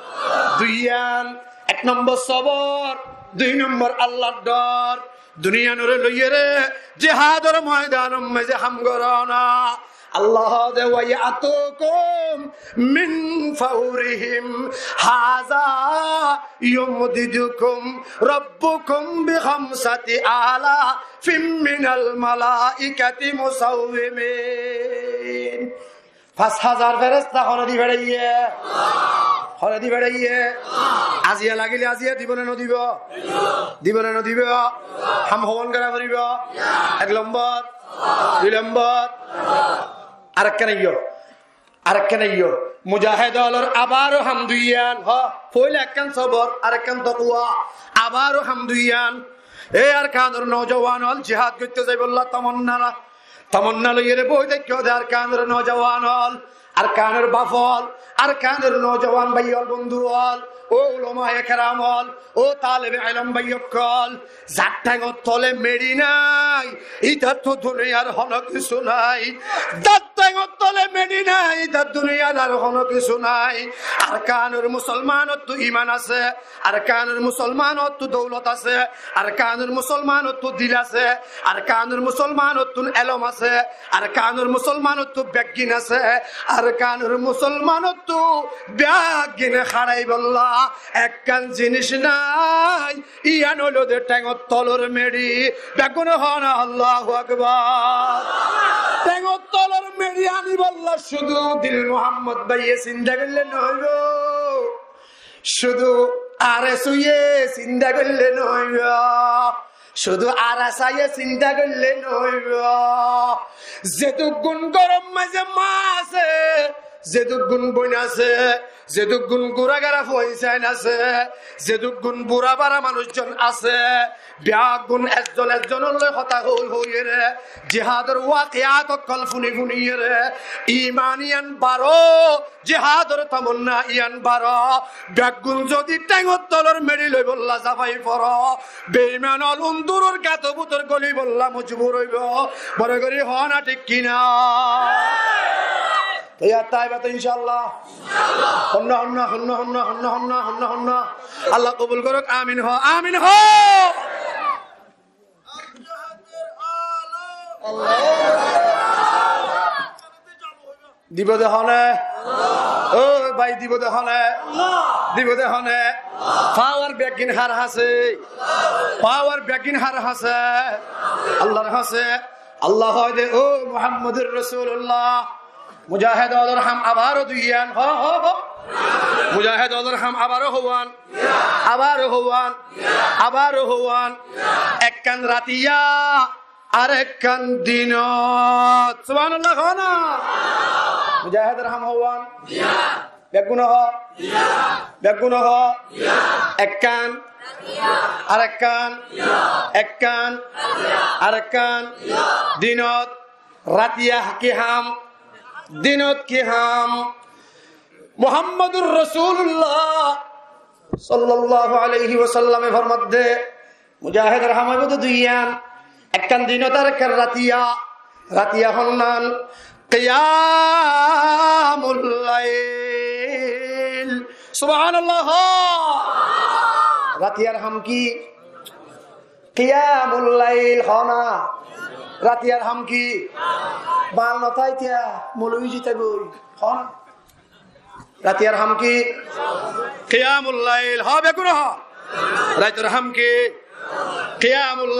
দুইয়ান, এক নম্বর সবর, দুই নম্বর আল্লাহর ডর। দুনিয়া নরে লইয়ে রে জিহাদের ময়দানের মাঝে হাম গরনা। আল্লাহ দে ওয়ায়াতুকুম মিন ফাউরিহিম হাযা ইউমদিদুকুম রাব্বুকুম বিখামসাতি আলাফিম মিনাল মালাইকাতি মুসাউওয়িমিন। 5000 ফেরেশতা হরদি বেড়াইয়ে, হরদি বেড়াইয়ে। আজিয়া লাগিলে আজিয়া দিব না নদিব, দিব না নদিব। হাম হবন করা করিব। এক নম্বর, দুই নম্বর আরেকখানে মুজাহিদ হলর আবারও হামদুইয়ান পয়লা একখান সবর আরেকখান তকওয়া আবারও হামদুইয়ান এই আর কানের নওজওয়ান হল জিহাদ করতে যাই বললা তমন্না লইয়ে বই দেখো আর কানের নওজওয়ান হল আর কানের বাফল আর কানের নওজওয়ান ভাই হল বন্ধু হল ও উলামায়ে কেরাম হল ও তালেবে ইলম ভাই হল জাট্টাঙ্গ তলে মেডি নাই এটা তো দুনিয়ার হন কিছু নাই জাট্টাঙ্গ তলে মেডি নাই এটা দুনিয়ার আর হন কিছু নাই আর কানের মুসলমানত তো ঈমান আছে আর কানের মুসলমানত তো দৌলত আছে আর কানের মুসলমানত তো দিল আছে আর কানের মুসলমানত তো ইলম আছে আর কানের মুসলমানত তো বিজ্ঞান আছে আর কানের মুসলমানত তো বিজ্ঞান খাড়াই বললা একখান জিনিস নাই ইয়ান হলো যে ট্যাঙর তলর মেডি বেগুন হন আল্লাহু আকবার ট্যাঙর তলর মেডি আনি বললা শুধু দিল মোহাম্মদ ভাইয়ে চিন্তা করলে নইব শুধু আরে শুয়ে চিন্তা করলে নইব শুধু আরাসাইয়ে চিন্তা করলে নইব যেটুক গুণ গরম মাঝে মা আছে যেটুক গুণ বইন আছে যেটুক গুণ গুড়াগারা পয়সাইন আছে যেটুক গুণ বুড়া বাড়া মানুষজন আছে ব্যাগ গুণ একজনের কথা হইয়ে রে জিহাদের ওয়াকিয়াত কল ফুনি ফুনিয়ে রে ঈমান ইয়ান বারো জিহাদের তামান্না ইয়ান বারো ব্যাগ গুণ যদি ট্যাঙর তলর মেডি লই বললা জাফাই পড় বেঈমান হল উন্দুরের গাত বুতর গলি বললা মজবুর হইব বড় করি হ না ঠিক কিনা আল্লাহ কবুল করুক আমিন হ আমিন হ দিব দেহনে ও ভাই দিব দেহনে পাওয়ার ব্যাগিন হার হাসে আল্লাহর হাসে আল্লাহ হয় দে ও মুহাম্মদুর রাসূলুল্লাহ মুজাহিদ ওদের হাম আবারও দুইয়ান মুজাহিদ ওদের হাম আবারও হওয়ান একখান রাতিয়া আর একখান দিনত সুবহানাল্লাহ না মুজাহিদের হাম হওয়ান বেগুন একখান আরেকখান দিনত রাতিয়া কি হাম দিনত কি হাম মুহাম্মদুর রাসূলুল্লাহ সাল্লাল্লাহু আলাইহি ওয়াসাল্লামে ফরমাতে মুজাহিদের হামাবত দুইয়ান একখান দিনত আর একখান রাতিয়া হন্নান কিয়ামুল লাইল সুবহানাল্লাহ রাতিয়ার হাম কি কিয়ামুল লাইল হনা রাতিয়ার হাম কি বাল নথাই তিয়া মৌলভী জিতে বই হন রাতিয়ার হাম কি কিয়ামুল লাইল হবে কোন রাতের হাম কি কিয়ামুল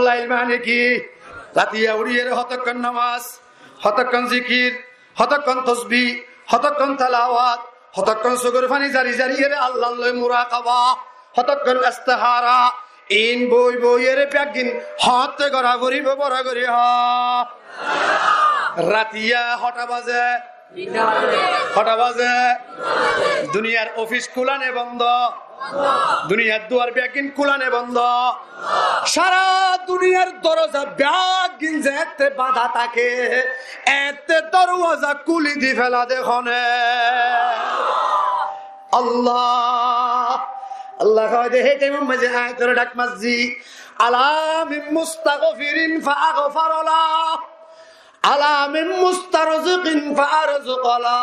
লাইল মানে কি রাতিয়া উড়িয়ে হতক্ষণ নামাজ হতক্ষণ জিকির হতক্ষণ তসবিহ হতক্ষণ তেলাওয়াত হতক্ষণ সুগর ফানি জারি এর আল্লাহ মুরাকাবা হতক্ষণ ইস্তিহারা ইন বইয়ের ব্যাগিন হতে গড়া গরিব বড় গরি হ রাতিয়া হটা বাজে দুনিয়ার অফিস কুলানে বন্ধ দুনিয়ার দুয়ার ব্যাগিন কুলানে বন্ধ সারা দুনিয়ার দরজা ব্যাগিন যেতে বাধা থাকে এতে দরওয়াজা কুলি দি ফেলা দেখনে আল্লাহ কয় দে হে কেমন মাঝে আয় তোর ডাক মাঝি আলামিন মুস্তাগফিরিন ফাগফারলা আলামিন মুস্তারজিকিন ফারজুকলা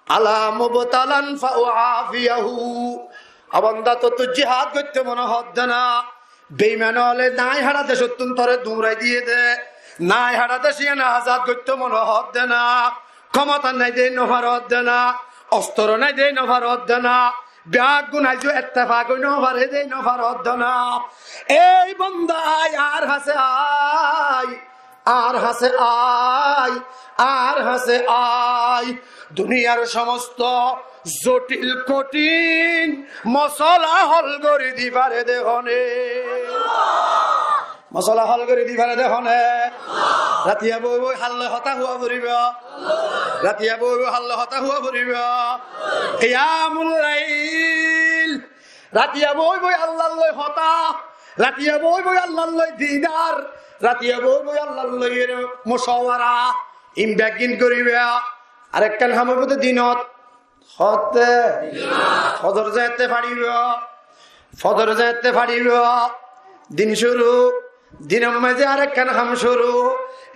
আলা মুবতালান ফাউআফিয়াহু আবান্দা তো জিহাদ করতে মনে হচ্ছে না বেঈমান হলে নাই হারা দেশ তরে দৌড়াই দিয়ে দে নাই হারা দেশিয়া না আজাদ করতে মনে হচ্ছে না ক্ষমতা নাই দে নভার হচ্ছে না অস্ত্র নাই দে নভার হচ্ছে না ব্যাগ গুনাইছো ইত্তেফাক নভারে দে নভার হচ্ছে না এই বান্দা আর হাসে আয় দুনিয়ার সমস্ত জটিল কঠিন মশলা হল করে দিবারে দেখনে রাতিয়া বই বই হাল্লে হতা হুয়া ভরিব রাতিয়া বই বই হাল্লে হতা হুয়া ভরিব কিয়ামুল লাইল রাতিয়া বই বই আল্লাহর লই হতা রাতিয়া বই বই আল্লাহর লই দিদার রাতিয়া বই বই আল্লাহর লই মুশাওয়ারা ইম ব্যাগিন করিবে আরেকখান হামবতে দিনত হতে ফজর যাইতে পারিব ফজর যাইতে পারিব দিন শুরু দিনের মাঝে আরেকখান হাম শুরু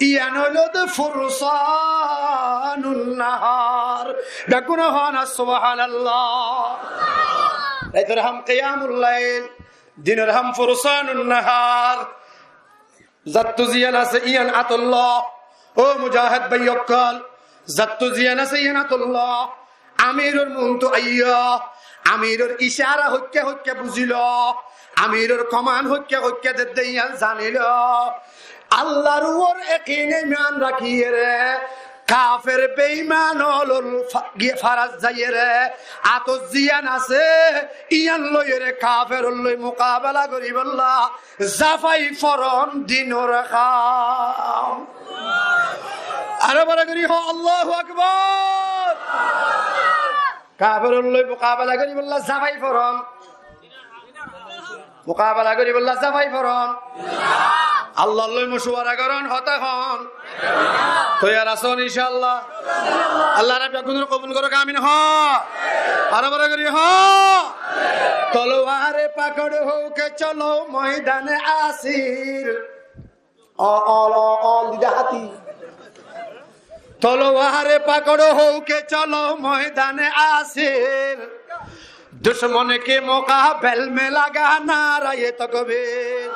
ইয়ান হইলো তো ফুরসানুন নাহার ডাকুন হন সুবহানাল্লাহ রাতের হাম কিয়ামুল লাইল দিনের হাম ফুরসানুন নাহার জাত্তু জিয়ান আছে ইয়ান আতুল্লাহ ও মুজাহিদ ভাইয়কল জাত্তু জিয়ান আছে ইয়ান আতুল্লাহ আমিরুল মুনতু আইয়া আমিরুর ইশারা হইকে হইকে বুঝিল আমিরুর কমান হইকে হইকে দেইয়া জানিল আল্লাহর উপর ইয়াকিন ঈমান রাখিয়ে রে কাফের বেঈমান হলুল ফারাজ যাইয়ে রে আত জিয়ান আছে ইয়ান লইয়ে রে কাফের লই মোকাবেলা করিবল্লাহ জাফাই ফরন দিনর খাম আরে বড় করি হ আল্লাহু আকবার কাফের লই মোকাবেলা করিবল্লাহ জাফাই ফরন মোকাবেলা করিবল্লাহ জাফাই ফরন আল্লাহ লই মশওয়ারা করন হতা হন তৈয়ার আছেন ইনশাআল্লাহ আল্লাহ রাব্বি আপনাদের কবুল করুক আমিন হ আরে বড় করি হ তলোয়ারে পাকড় হোকে চলো ময়দানে আসির অল দিদাহাতি তলোয়ারে পাকড় হোকে চলো ময়দানে আসির दुश्मन के मुकाबल में लगा नाराए तकबीर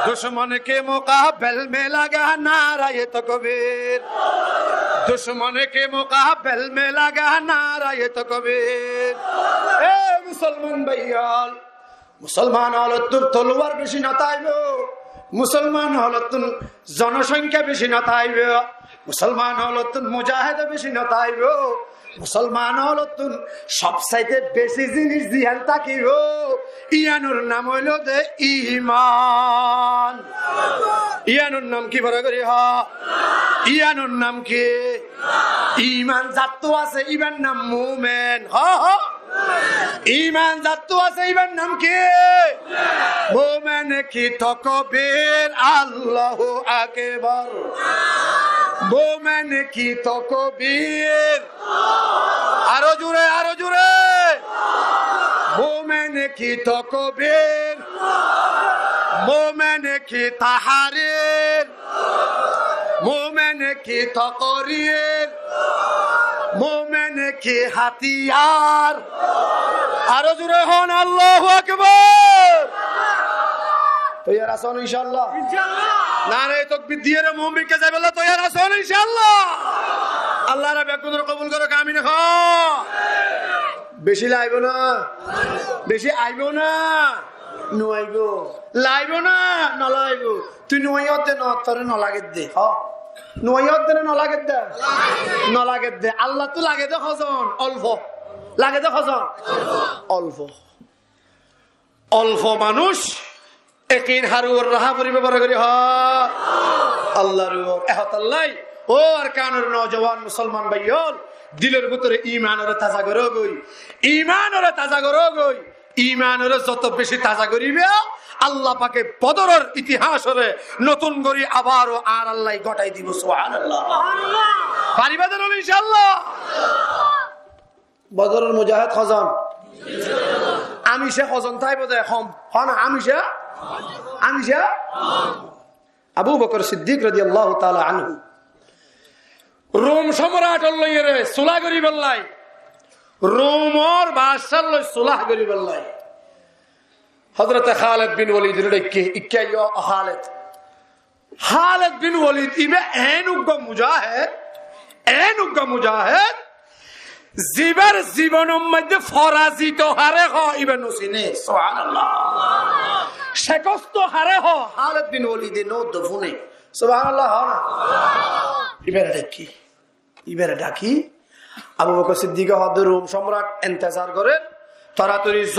दुश्मन के मुकाबल में लगा नाराए तकबीर दुश्मन के मुकाबल में लगा नाराए तकबीर ए मुसलमान भाइयाल मुसलमान হলো তোর তলোয়ার বেশি না তাইবো মুসলমান হলো তোর জনসংখ্যা বেশি না তাইবো মুসলমান হলো তোর মুজাহিদ বেশি না তাইবো মুসলমান হলো তুন সবচাইতে বেশি জিনিস দিয়ান থাকিব ইয়ানুর নাম হইল দে ঈমান ইয়ানুর নাম কি বড় করি হ ইয়ানুর নাম কি ঈমান জাতু আছে ইবার নাম মুমিন হ হ ঈমান জাতু আছে ইবার নাম কি মুমিন কি তাকবীর আল্লাহু আকবার মুমিন কি তাকবীর আরো জোরে মুমিন কি তাকবীর মুমিন কি তাহরির মুমিন কি তাকরীর মুমিন কি হাতিয়ার আরো জোরে হন আল্লাহু আকবার তৈয়ার আছেন ইনশাআল্লাহ নারে তাকবীর দিয়ে রে মুমিনকে যাবে আল্লাহ তৈয়ার আছেন ইনশাআল্লাহ আল্লাহ রাব্বি আপনাদের কবুল করুক আমিন হ বেশি লাইব না বেশি আইব না নুয়াইব লাইব না নলাইব তুই নুয়াইত দে ন তোরে ন লাগে দে হ নুয়াইত দে ন লাগে দে ন লাগে দে আল্লাহ তো লাগে দে খজন অল্প লাগে দে খজন অল্প অল্প মানুষ একিন হারুর রাহা পরিবে বড় করি হ আল্লাহর এহতাল্লাহ ও আর কানের নওজওয়ান মুসলমান ভাইয়ল দিলের ভিতরে ঈমানের তাজা করো গই ঈমানের তাজা করো গই ঈমানের যত বেশি তাজা করিবে আল্লাহ পাকে বদরের ইতিহাসরে নতুন করে আবার আর আল্লাহ গটাই দিব সুবহানাল্লাহ সুবহানাল্লাহ পারিবা দেন ইনশাআল্লাহ বদরের মুজাহিদ খজন আমি সে খজন তাইব দে হন আমি সে আবু বকর সিদ্দিক রাদিয়াল্লাহু তাআলা আনহু রোম সম্রাট লইরে সুলাহ করি বললাই রোমর বাদশাহ লই সুলাহ করি বললাই হযরত খালিদ বিন ওয়ালিদ রেকে ইকাইও খালিদ বিন ওয়ালিদ ইবে এনুগ মুজাহিদ জীবর জীবনের মধ্যে ফরাজিত হারে হ ইবে নসিনে সুবহানাল্লাহ শেকস্ত হারে হ খালিদ বিন ওয়ালিদ নো দফুনে সুবহানাল্লাহ না ইবেরে ডাকি আবু বকর সিদ্দিক হদ রোম সম্রাট ইন্তজার করে তাড়াতাড়ি য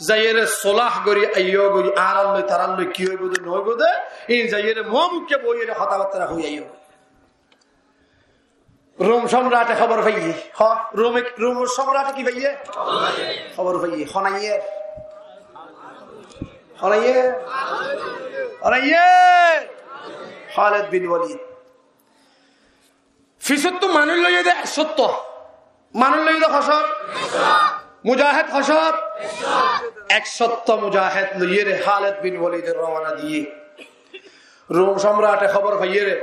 যাইরে সোলাহ করি আইয় করি আর আল্লাহ তার আল্লাহ কি হইব নইব দে এই যাইরে মুখে বইরে কথাবার্তা হই আইয় রোম সম্রাটে খবর পাইয়ে রোম সম্রাটে কি পাইয়ে খবর পাইয়ে খালিদ বিন ওয়ালিদ ফিসত মানুষ লইয়ে দে সত্য মানুষ লইয়ে দে খসত মুজাহিদ খসত 100 মুজাহিদ লইয়ে রে খালিদ বিন ওয়ালিদের রওনা দিয়ে রোম সম্রাটে খবর পাইয়ে রে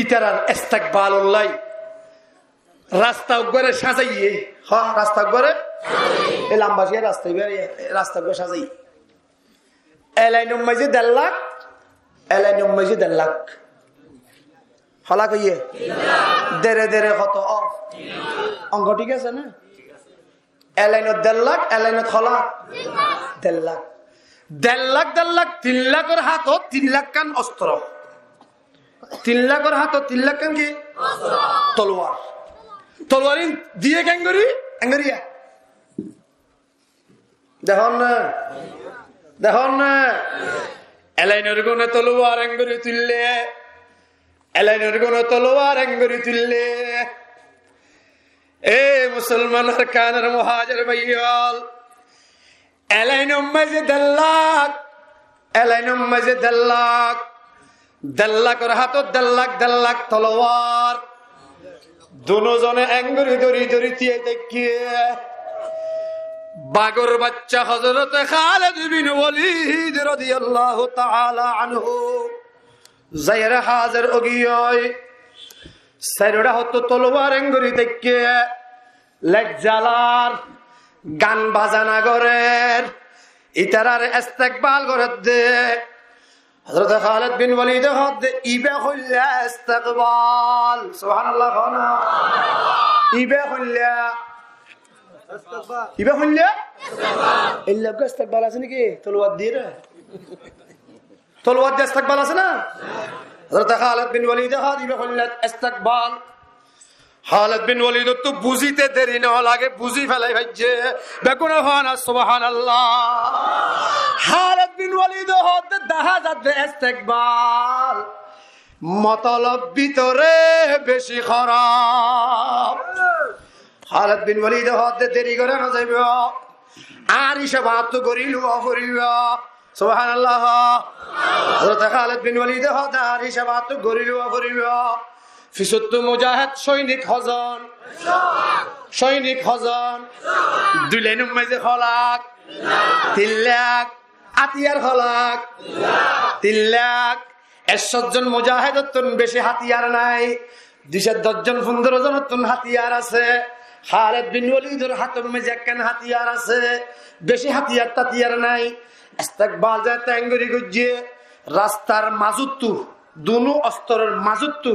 ইতারার ইস্তেকবালুল্লাহ রাস্তা উপরে সাজাইয়ে রাস্তা উপরে এই লম্বাসিয়া রাস্তা উপরে সাজাই এলাইনুম মাইজি 1.5 লাখ এলাইনুম মাইজি 1.5 লাখ হলা কইয়ে দেরে দেরে কত অঙ্ক ঠিক আছে না এলাইনত 1.5 লাখ এলাইনত হলা 1.5 লাখ 1.5 লাখ 3 লাখের হাত 3 লাখ কান অস্ত্র 3 লাখের হাত 3 লাখ কান কি তলোয়ার তলোয়ারিন দিয়ে ক্যাঙ্গরি অ্যাঙ্গরিয়া দেখুন না এলাইনের গুণে তলোয়ার অ্যাঙ্গরি তুললে এলাইনের গুণে তলোয়ার অ্যাঙ্গরি তুললে এ মুসলমানের কানের মুহাজির ভাইয়াল এলাইনুম মাঝে 1.5 লাখ এলাইনুম মাঝে 1.5 লাখ 1.5 লাখের হাত 1.5 লাখ তলোয়ার দুজনে অ্যাঙ্গরি দড়ি দড়ি দিয়ে দেখিয়ে বাগর বাচ্চা হযরত খালিদ বিন ওয়ালিদ রাদিয়াল্লাহু তাআলা আনহু যায়রা হাজির ওগিয় সাইরোডা হতো তলোয়ার অ্যাঙ্গরি দেখিয়ে লজ্জালার গান বাজানা করেন ইতারার ইস্তেকবাল করে দে হযরত খালিদ বিন ওয়ালিদ হদ ইবে হইলা ইস্তেকবাল সুবহানাল্লাহ খানা ইবে হইলা এই লোক ইস্তেকবাল আছে নাকি তলোয়ার দিয়ে তলোয়ার দিয়ে ইস্তেকবাল আছে না হযরত খালিদ বিন ওয়ালিদ হদ ইবে হইলা ইস্তেকবাল খালিদ বিন ওয়ালিদ তো বুঝিতে দেরি না লাগে বুঝি ফেলাই ভাইছে দেখুন সুবহানাল্লাহ খালিদ বিন ওয়ালিদ হদ দাহাজাত ইস্তেকবাল মতলব ভিতরে বেশি খারাপ খালিদ বিন ওয়ালিদ হদ দেরি করে না যাইব আর ইশাবাত করিল করিব সুবহানাল্লাহ হযরত খালিদ বিন ওয়ালিদ হদ আর ইশাবাত করিল করিব ফিসত মুজাহিদ সৈনিক হজন 2 লাইন মাঝে খলাক 3 লাখ হাতিয়ার খলাক 3 লাখ 100 জন মুজাহিদতন বেশি হাতিয়ার নাই 210 জন 15 জনতন হাতিয়ার আছে খালিদ বিন ওয়ালিদের হাতের মাঝে একখান হাতিয়ার আছে বেশি হাতিয়ার তাতিয়ার নাই ইস্তেকবাল যায় ট্যাঙ্গরি গুজিয়ে রাস্তার মাজুত্তু দুনো অস্ত্রের মাজুত্তু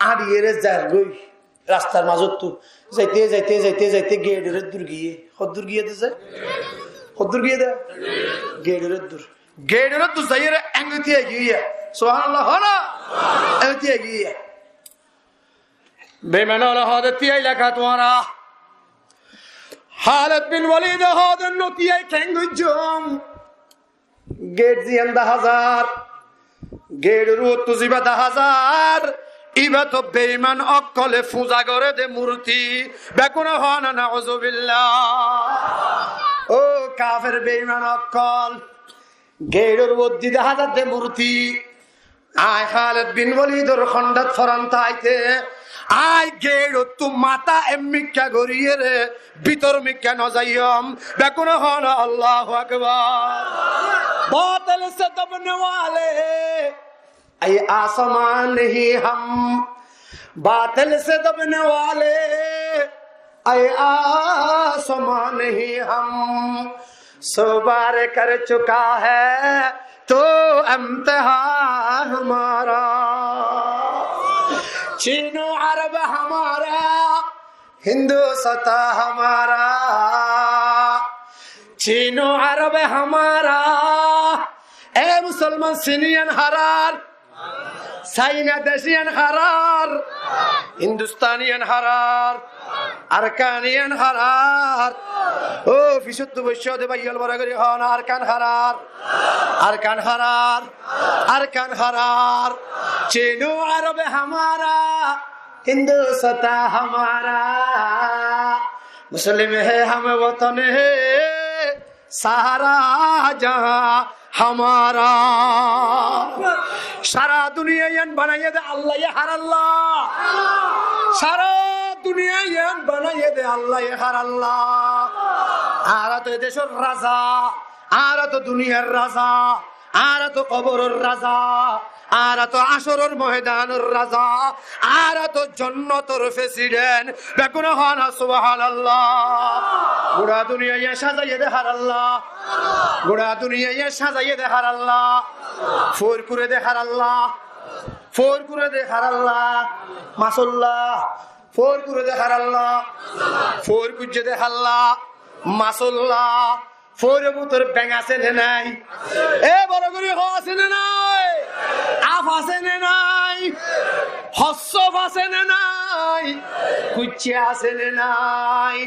আড়িয়ে যায় গই রাস্তার মাজুত্তু যাইতে যাইতে যাইতে যাইতে গেটের দূর গিয়ে কদ্দূর গিয়ে দিছে কদ্দূর গিয়ে দে গেটের দূর যাইয়ে অ্যাঙ্গিয়ে গিয়ে সুবহানাল্লাহ হনা এতিয়ে গিয়ে বেমানালা হদ তিয়াই লেখা তোমারা খালিদ বিন ওয়ালিদ হদ নতিয়াই ঠেঙ্গুজম গেট জিয়ান 10000 গেট রুত জিবা 10000 ইবা তো বেঈমান অকলে পূজা করে দে মূর্তি বেকুনা হনা নাউযুবিল্লাহ ও কাফের বেঈমান অকল গেটের মধ্যে 10000 দে মূর্তি আয় খালিদ বিন ওয়ালিদের খন্ডত ফরান্তাইতে আই গেড় তু মাতা এমিকা গরিয়ে রে ভিতর মিকা ন যাইম বেকুন হন আল্লাহু আকবার বাতিল সে দবনে वाले আই আসমান হি হাম বাতিল সে দবনে वाले আই আসমান হি হাম সবার কর চুকা হ্যায় তো ইমতিহান हमारा चीनो अरब हमारा हिंदू सता हमारा चीनो अरब हमारा ए मुसलमान सिनियन हरार চাইনা দেশিয়ান হারার, হিন্দুস্তানিয়ান হারার, আরকানিয়ান হারার। ও বিশুদ্ধ বৈশ্যদে বাইয়াল বড় করে হন আরকান হারার, আরকান হারার, আরকান হারার। চেনো আরবে হামারা, हिंदुस्तां हमारा, मुस्लिम है हम वतन है सारा जहां हमारा। सारा दुनिया यान बनाए दे अल्लाह ये हर अल्लाह, सारा दुनिया यान बनाए दे अल्लाह ये हर अल्लाह। आरा तो देशर राजा, आरा तो दुनियार राजा, आरा तो कबरर राजा, आरा तो आशरर मयदानर राजा, आरा तो जन्नतर प्रेसिडेंट। बेकुन हाना सुबहानाल्लाह। गोड़ा दुनिया ये साजाये दे हर अल्लाह, गोड़ा दुनिया ये साजाये दे हर अल्लाह। फोर करे दे हर अल्लाह, फोर करे दे हर अल्लाह। माशाअल्लाह फोर करे दे हर अल्लाह, फोर कुजे दे अल्लाह। माशाअल्लाह ফোরে মুতর ব্যাং আছে নে নাই? এ বড় করে হ আছে নে নাই? আফ আছে নে নাই? হসব আছে নে নাই? কুচে আছে নে নাই?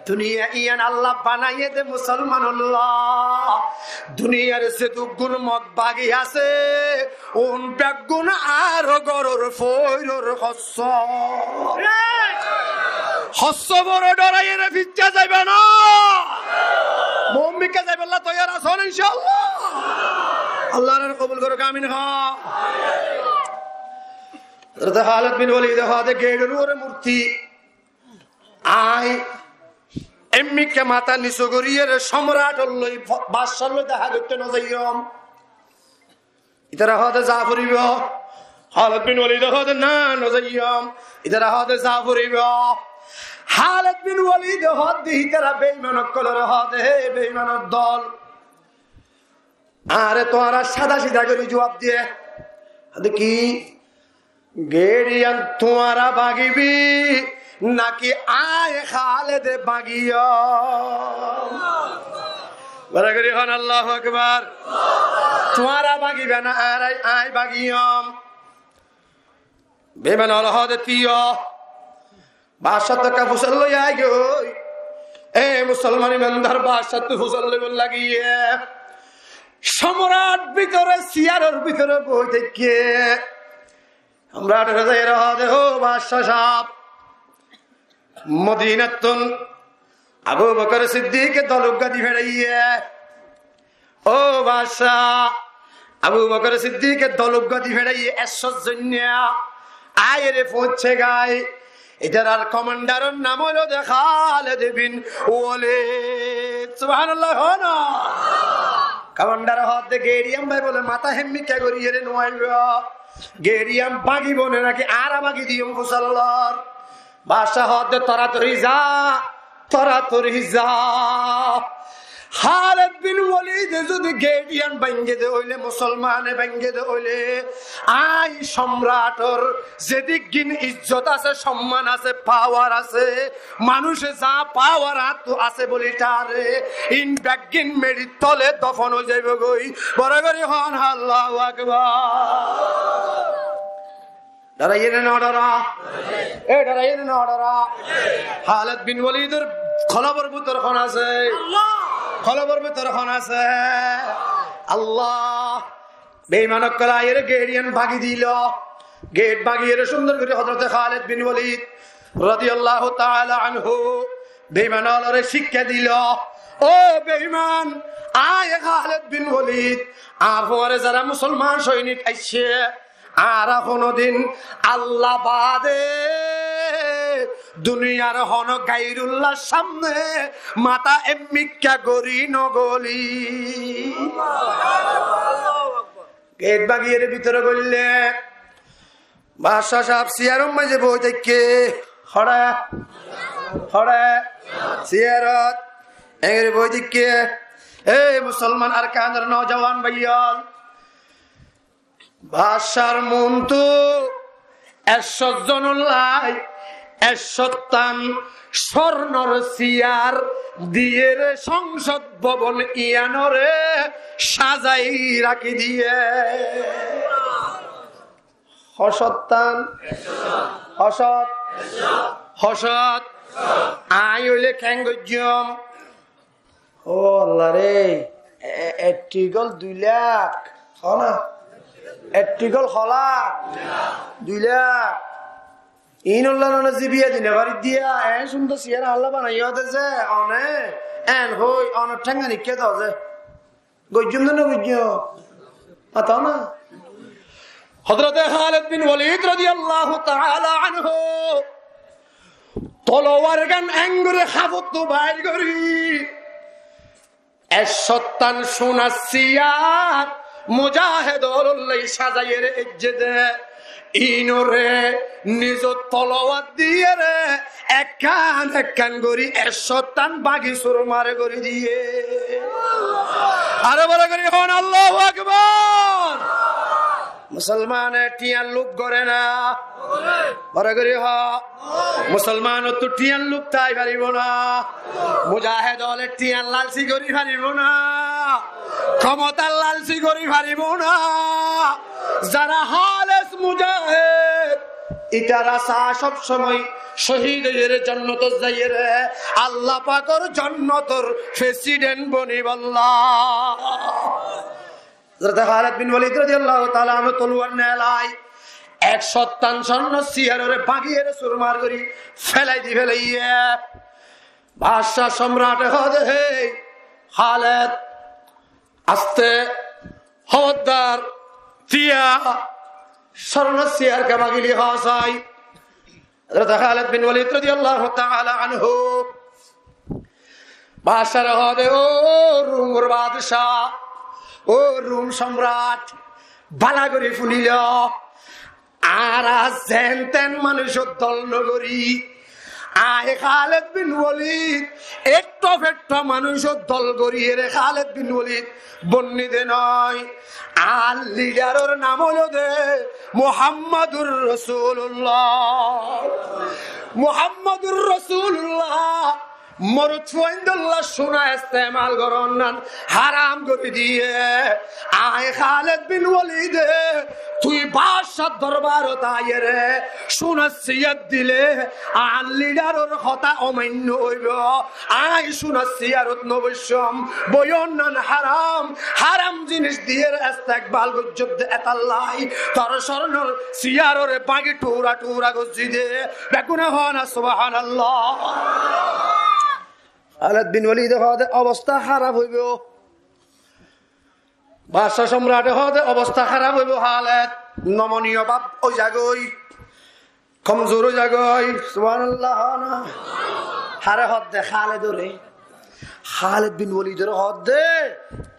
দুনিয়া ইয়ান আল্লাহ বানাইয়ে দে মুসলমানুল্লাহ। দুনিয়ার সে দুগুণ মত বাগি আছে, ওন বেগুণ আর গরর ফইরর হস। হস বড় ডরাইয়ে রে ফিচ্চা যাইবে না। মুমিনকে যাইবে আল্লাহ তৈয়ার আছেন ইনশাআল্লাহ। আল্লাহর কবুল করুক আমিন। হ্যাঁ হযরত খালিদ বিন ওয়ালিদ হাতে গেড়ের উপরে মূর্তি আই এমমিকে মাথা নিচু করিয়ে সম্রাট লই বাদশাহ লই দেখা করতে না যাইম। ইতারা হাতে যা পড়িব খালিদ বিন ওয়ালিদ হাতে না না যাইম। ইতারা হাতে যা পড়িব খালিদ বিন ওয়ালিদ হাত দিই তারা বেঈমান কলর হাতে হে বেঈমানের দল। আরে তোরা সাদা সিধা করে জবাব দিয়ে কি গেড়িয়ান তোরা বাগিবি নাকি আয় খালেদে বাগিয়া? বড় করে হন আল্লাহু আকবার। তোরা বাগিবে না আর আয় বাগিয়াম। বেঈমান হল হাতে তিয় বাদশাহ তো কাফুসল লই আই গই। এ মুসলমান ইমানদার বাদশাহ তো ফুসল লই লাগিয়ে সম্রাট ভিতরে সিয়ারের ভিতরে বই থেকে আমরা যাই রহা দেহ বাদশাহ সাহেব মদিনাতুন আবু বকর সিদ্দিক দলগাদি ফেরাইয়ে। ও বাদশাহ আবু বকর সিদ্দিক দলগাদি ফেরাইয়ে এসর জন্য আয়েরে পৌঁছে গায়। এটার আর কমান্ডারের নাম হলো খালিদ বিন ওয়ালিদ। সুবহানাল্লাহ। হনা কমান্ডার হাতে গেরিয়াম ভাই বলে মাথা হেম্মি কে করিয়ে রে নোয়াইবা গেরিয়াম বাগি বনে নাকি আরা বাগি দিও মুসল্লার। বাদশাহ হাতে তরাতরি যা, তরাতরি যা। খালিদ বিন ওয়ালিদ যদি গেরিয়াম ভাঙ্গে দে হইলে মুসলমানে ভাঙ্গে দে হইলে আই সম্রাটর যেদিক গিন ইজ্জত আছে, সম্মান আছে, পাওয়ার আছে, মানুষে যা পাওয়ার আছে বলি তারে ইন ব্যাগিন মেরি তলে দফন হয়ে যাইব গই। বড় করে হন আল্লাহু আকবার। ডরাইয়ে না ডরা, এ ডরাইয়ে না ডরা। খালিদ বিন ওয়ালিদের খলবর ভিতর খন আছে, খলবর ভিতর খন আছে। আল্লাহ বেঈমানক কলায়ের গেড়িয়ান ভাগি দিল। গেট ভাগিয়ে সুন্দর করে হযরত খালিদ বিন ওয়ালিদ রাদিয়াল্লাহু তাআলা আনহু বেঈমানরে শিক্ষা দিল। ও বেঈমান আয় খালিদ বিন ওয়ালিদ আর পরে যারা মুসলমান সৈনিক আইছে আর কোনদিন আল্লাহ বাদে দুনিয়ার হন গায়রুল্লাহর সামনে মাথা এমমিকা গরি নগলি। গেট বাগিয়ে ভিতরে গড়লে বাদশাহ সাহেব সিয়ারম মাঝে বই থেকে হড়া হড়া সিয়ারত এর বই থেকে এ মুসলমান আর কানের নওজওয়ান ভাইয়াল বাদশার মন তো 100 জনুল্লাহ 100 স্বর্ণর সিয়ার দিয়ে সংসদ ভবন ইয়ানরে সাজাই রাখি দিয়ে। হসত্তান হসত হসত আই হইলে খ্যাঙ্গজ্যম। ও আল্লাহ রে, এটিগল 2 লাখ না, এটিগল হলাক 2 লাখ। ইনুল্লাহ জিবিয়া দিনে বাড়ি দিয়া সুন্দর সিয়ার আল্লাহ বানাইয়া দেছে অনে এন হই অনেক ঠেঙ্গা নিকে দাও যে গজ্জুম না গজ্জুম আতা না। হযরতে খালিদ বিন ওয়ালিদ রাদিয়াল্লাহু তাআলা আনহু তলোয়ার গান আঙ্গুরে খাবত বাইর করি এসত্তান সুনাসিয়াত মুজাহিদুল্লাহ সাজাইয়ের ইজ্জতে ইনরে নিজ তলোয়ার দিয়ে রে একখান গরি এসত্তান বাগি সুরমার গরি দিয়ে আরে বড় করি হন আল্লাহু আকবার। মুসলমানে টিয়ার লুপ করে না, বড় করি হ মুসলমান তো টিয়ার লুপ তাই পারিব না, মুজাহিদ হলে টিয়ার লালসি করি পারিব না, ক্ষমতার লালসি করি পারিব না। যারা হালেস মুজাহিদ ইটারা সা সব সময় শহীদের জান্নাত যাইয়ে রে আল্লাহ পাকের জান্নাতের প্রেসিডেন্ট বনিব আল্লাহ। হযরত খালিদ বিন ওয়ালিদ রাদিয়াল্লাহু তাআলা আনহু তলোয়ার নেলাই 157 স্বর্ণ সিয়ারে বাগিয়ে সুরমার করি ফেলাই দি ফেলাইয়া বাদশা সম্রাট হদে হে খালিদ আস্তে হওয়ার তিয়া স্বর্ণ সিয়ার কে বাগিলি হাসাই। হযরত খালিদ বিন ওয়ালিদ রাদিয়াল্লাহু তাআলা আনহু বাদশার হদে ও রুমের বাদশা ও রুম সম্রাট বালা করে ফুলিল আর জেনতেন মানুষের দল নগরী আয় খালিদ বিন ওয়ালিদ একটু মানুষের দল গড়িয়ে রে খালিদ বিন ওয়ালিদ বন্নিদে নয় আর লিডারের নাম হলো দে মুহাম্মাদুর রাসূলুল্লাহ। মুহাম্মাদুর রাসূলুল্লাহ মরুদ ফয়ন্দুল্লাহ শোনা ইস্তেমাল করন হারাম করে দিয়ে আয় খালিদ বিন ওয়ালিদ তুই বাদশার দরবার তাইয়ে রে সুনাসিয়ত দিলে আর লিডারের কথা অমান্য হইব আয় সুনাসিয়ারত নবশ্যম বয়ন হারাম হারাম জিনিস দিয়ে ইস্তেকবাল গজ্জব এতাল্লাই তোর শরণর সিয়ারের বাগি টুরা টুরা গজ্জি দে বেকুনা হনা সুবহানাল্লাহ। খালিদ বিন ওয়ালিদ হদে অবস্থা খারাপ হইব, বাদশা সম্রাট হদে অবস্থা খারাপ হইব। খালিদ নমনীয় বাপ ওই জাগই কমজোর ওই জাগই সুবহানাল্লাহ না হারে হদে খালিদরে খালিদ বিন ওয়ালিদের হদে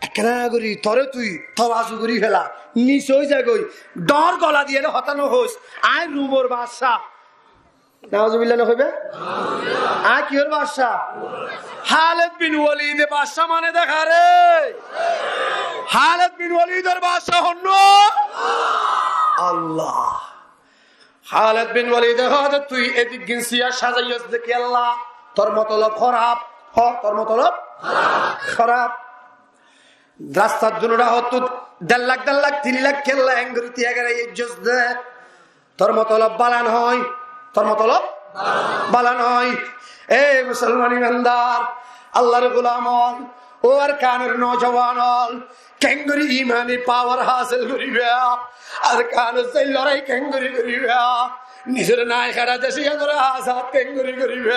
একনা করি তরে তুই তওয়াজু করি ফেলা নিচ ওই জাগই ডর গলা দিয়ে হতানো হোস আয় রুমর বাদশা নাউজুবিল্লাহ হইবে আয় কিহর বাদশা খালিদ বিন ওয়ালিদ বাদশা মানে দেখা রে খালিদ বিন ওয়ালিদের বাদশা হন আল্লাহ। খালিদ বিন ওয়ালিদ হদে তুই এদিক গিনসিয়া সাজাইয়স দেখি আল্লাহ তোর মতলব খারাপ হ তোর মতলব খারাপ রাস্তার জনরা হতো 1.5 লাখ 1.5 লাখ 3 লাখ খেললা এঙ্গরি তিয়াগারে ইজ্জত দে তোর মতলব বালান হয় তোর মতলব বালান হয়। এ মুসলমান ইমানদার আল্লাহর গোলাম ও আর কানের নওজওয়ান কেঙ্গরি ইমানি পাওয়ার হাসিল করিবে আর কানের সেই লড়াই কেঙ্গরি করিবে নিজের নাই খারা দেশে আজাদ কেঙ্গরি করিবে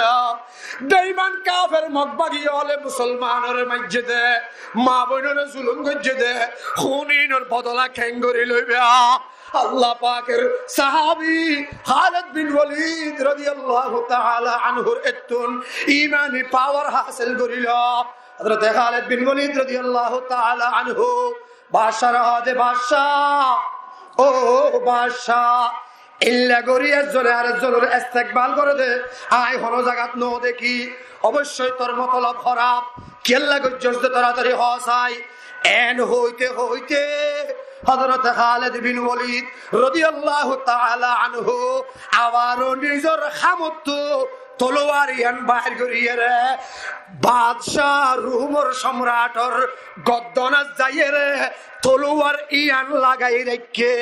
বেঈমান কাফের মগবাগি হলে মুসলমানের মসজিদে মা বোনের জুলুম গজ্জে দে খুনিনের বদলা কেঙ্গরি লইবে। আল্লাহ পাকের সাহাবী খালিদ বিন ওয়ালিদ রাদিয়াল্লাহু তাআলা আনহুর এতুন ঈমানি পাওয়ার হাসিল করিল। হযরত খালিদ বিন ওয়ালিদ রাদিয়াল্লাহু তাআলা আনহু বাদশার হদে বাদশাহ ও বাদশাহ ইল্লা গরিয়া জোরে আর জোরে ইস্তেকবাল করে দে আয় হন জাগাত নো দেখি অবশ্যই তোর মতলব খারাপ কেল্লা গজ্জস দে তাড়াতাড়ি হসাই এন হইতে হইতে হযরত খালিদ বিন ওয়ালিদ রাদিয়াল্লাহু তাআলা আনহু আবারো নিজের খামত তলোয়ার ইয়ান বাহির করিয়ে রে বাদশাহ রুমর সম্রাটর গদ্দনা যাইয়ে রে তলোয়ার ইয়ান লাগাই রেখে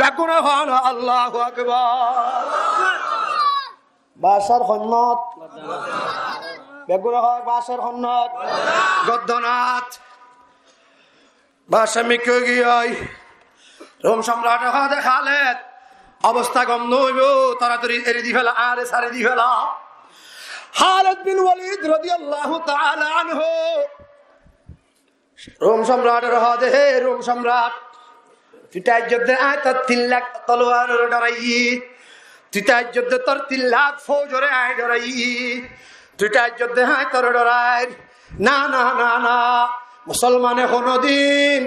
বেগুন হন আল্লাহু আকবার। বাদশার হন্নত বেগুন হয় বাদশার হন্নত গদ্দনাথ বাদশা মিকে গিয়াই রোম সম্রাট হাতে খালেদ অবস্থা গম নইব তাড়াতাড়ি এড়ে দি ফেলা আরে সারে দি ফেলা। খালিদ বিন ওয়ালিদ রাদিয়াল্লাহু তাআলা আনহু রোম সম্রাটের হাতে হে রোম সম্রাট তুই যুদ্ধে আয় তোর 3 লাখ তলোয়ার ডরাই তুই যুদ্ধে তোর 3 লাখ ফৌজরে আয় ডরাই তুই যুদ্ধে আয় তোর ডরাই না না না না মুসলমানে কোনদিন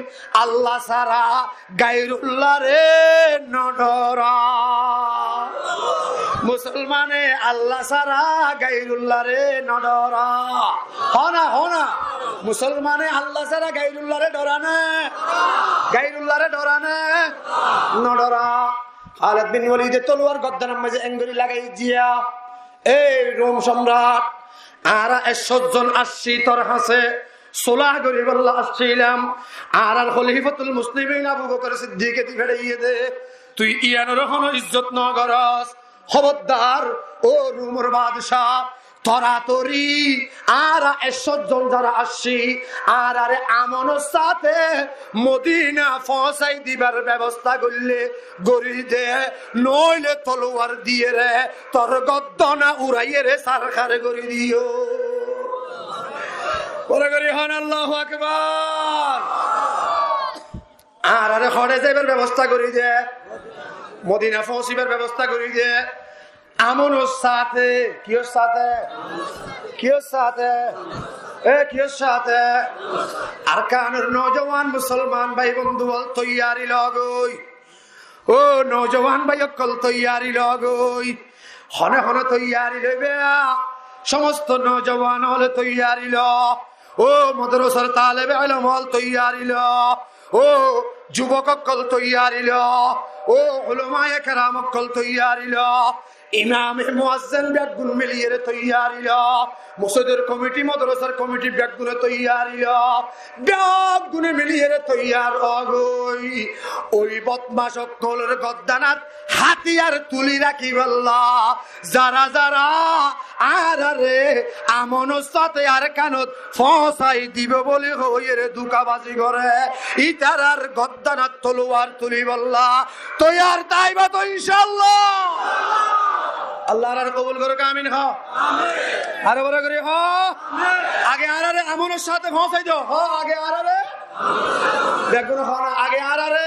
আল্লাহ সারা গায়রুল্লাহ রে নডরা মুসলমানে আল্লাহ সারা গায়রুল্লাহ রে নডরা হনা হনা মুসলমানে আল্লাহ সারা গায়রুল্লাহ রে ডরা না গায়রুল্লাহ রে ডরা না নডরা। খালিদ বিন ওয়ালিদ তলোয়ার গদ্দানের মাঝে এঙ্গরি লাগাই দিয়া এই রোম সম্রাট আর 100 জন আসছি তোর হাসে সোলাহ গরিব আল্লাহ আসছিলাম আর খলিফাতুল মুসলিমিন আবু বকর সিদ্দিক দিবেড়িয়ে দে তুই ইয়ানোর কোনো ইজ্জত ন করস খবরদার ও রুমর বাদশাহ তরাতরি আর 100 জন যারা আসছি আর আরে আমনের সাথে মদিনা পৌঁছাই দিবার ব্যবস্থা করলে গরি দে নইলে তলোয়ার দিয়ে রে তোর গদ্দনা উড়াইয়ে রে সারখারে গরি দিও পরে করি হন আল্লাহু আকবার। আর আরে খড়ে যাইবার ব্যবস্থা করি দে মদিনা পৌঁছিবার ব্যবস্থা করি দে আমনের সাথে কিয়র সাথে কিয়র সাথে এ কিয়র সাথে আর কানের নওজওয়ান মুসলমান ভাই বন্ধু বল তৈয়ারি লগই ও নওজওয়ান ভাই অকল তৈয়ারি লগই হনে হনে তৈয়ারি লইবে সমস্ত নওজওয়ান হলে তৈয়ারি ল ও মাদ্রাসার তালেবে ইলম হল তৈয়ারি ল ও যুবক অকল তৈয়ারি ল ও উলামায়ে কেরাম অকল তৈয়ারি ল ইমাম মুয়াজ্জিন বেগুন মিলিয়ে তৈয়ারি ল মসজিদের কমিটি মাদ্রাসার কমিটি বেগুন তৈয়ারি ল বেগুন মিলিয়ে তৈয়ার অগই ওই বদমাশ অকলের গদ্দানাত হাতিয়ার তুলি রাখি বল্লা যারা যারা আর রে আমনের সাথে আর কানত ফসাই দিব বলে হইয়ে দুকাবাজি করে ইতারার গদ্দানাত তলোয়ার তুলি বল্লা তৈয়ার তাইবা তো ইনশাআল্লাহ আল্লাহর কবুল করুক আমিন হ আমিন আরে বড় করে হ আমিন আগে আরে আমনের সাথে ফসাই দাও হ আগে আরে বেগুন হ না আগে আরে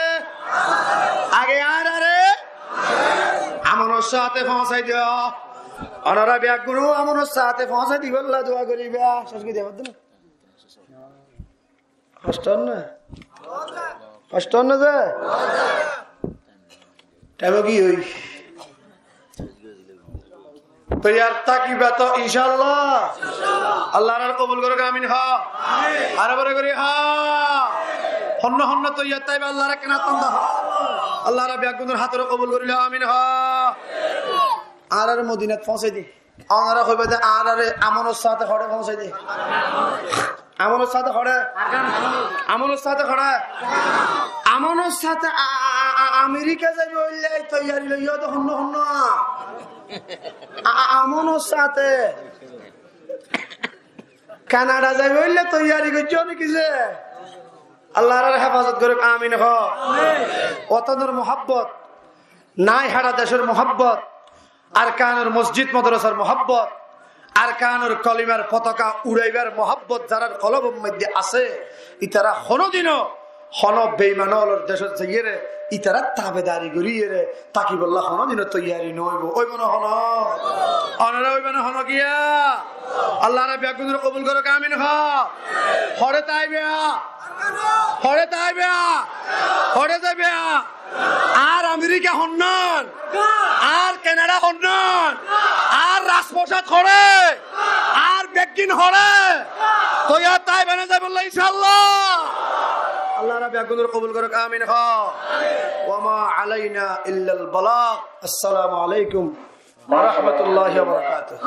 আমনের সাথে ফসাই দাও অনারা বেগুন আমনের সাথে ফসাই দিব আল্লাহ দোয়া করিবা শেষ করে দেব না কষ্ট না যে টাইম কি হই তৈয়ার তাকিবা তো ইনশাআল্লাহ আল্লাহর কবুল করুক আমিন হ আমিন আরে বড় করে হ হন্ন হন্ন তৈয়ার তাইবা আল্লাহর কেনা তন্দা আল্লাহর বেগুনের হাতের কবুল করিল আমিন হ আর মদিনাত পৌঁছে দি আনারা কইবা যে আর আমনের সাথে খড়ে পৌঁছে দি আমনের সাথে খড়ে আমনের সাথে খড়ে আমনের সাথে আমেরিকা যাইবে হইলে তৈয়ারি লইয়া তো হন্ন হন্ন আমনের সাথে কানাডা যাইবে হইলে তৈয়ারি করছো নাকি যে আল্লাহর হেফাজত করে আমিন হ ওতনের মোহাব্বত নাই হারা দেশের মোহাব্বত আর কানের মসজিদ মাদ্রাসার মোহাব্বত আর কানের কলিমার পতাকা উড়াইবার মোহাব্বত যারা কলবের মধ্যে আছে ইতারা কোনদিনও হন বেঈমানর দেশের যাইয়ে ইতারা তাবেদারি করিয়ে তাকি বললা কোনদিনও তৈয়ারি নইব ওইব না হন অনারা ওইব না হন গিয়া আল্লাহর বেগুনের কবুল করুক আমিন হ হরে তাইবে হরে তাইবে হরে যাবে আর আমেরিকা হন্নন আর কানাডা হন্নন আর রাজপ্রসাদ হরে আর বেগিন হরে তৈয়ার তাই বেনে যাবে বললা ইনশাআল্লাহ আল্লাহ রাব্বি বেগুনের কবুল করুক আমিন হ ওয়া মা আলাইনা ইল্লাল বালাগ আসসালামু আলাইকুম ওয়া রাহমাতুল্লাহি ওয়া বারাকাতুহু।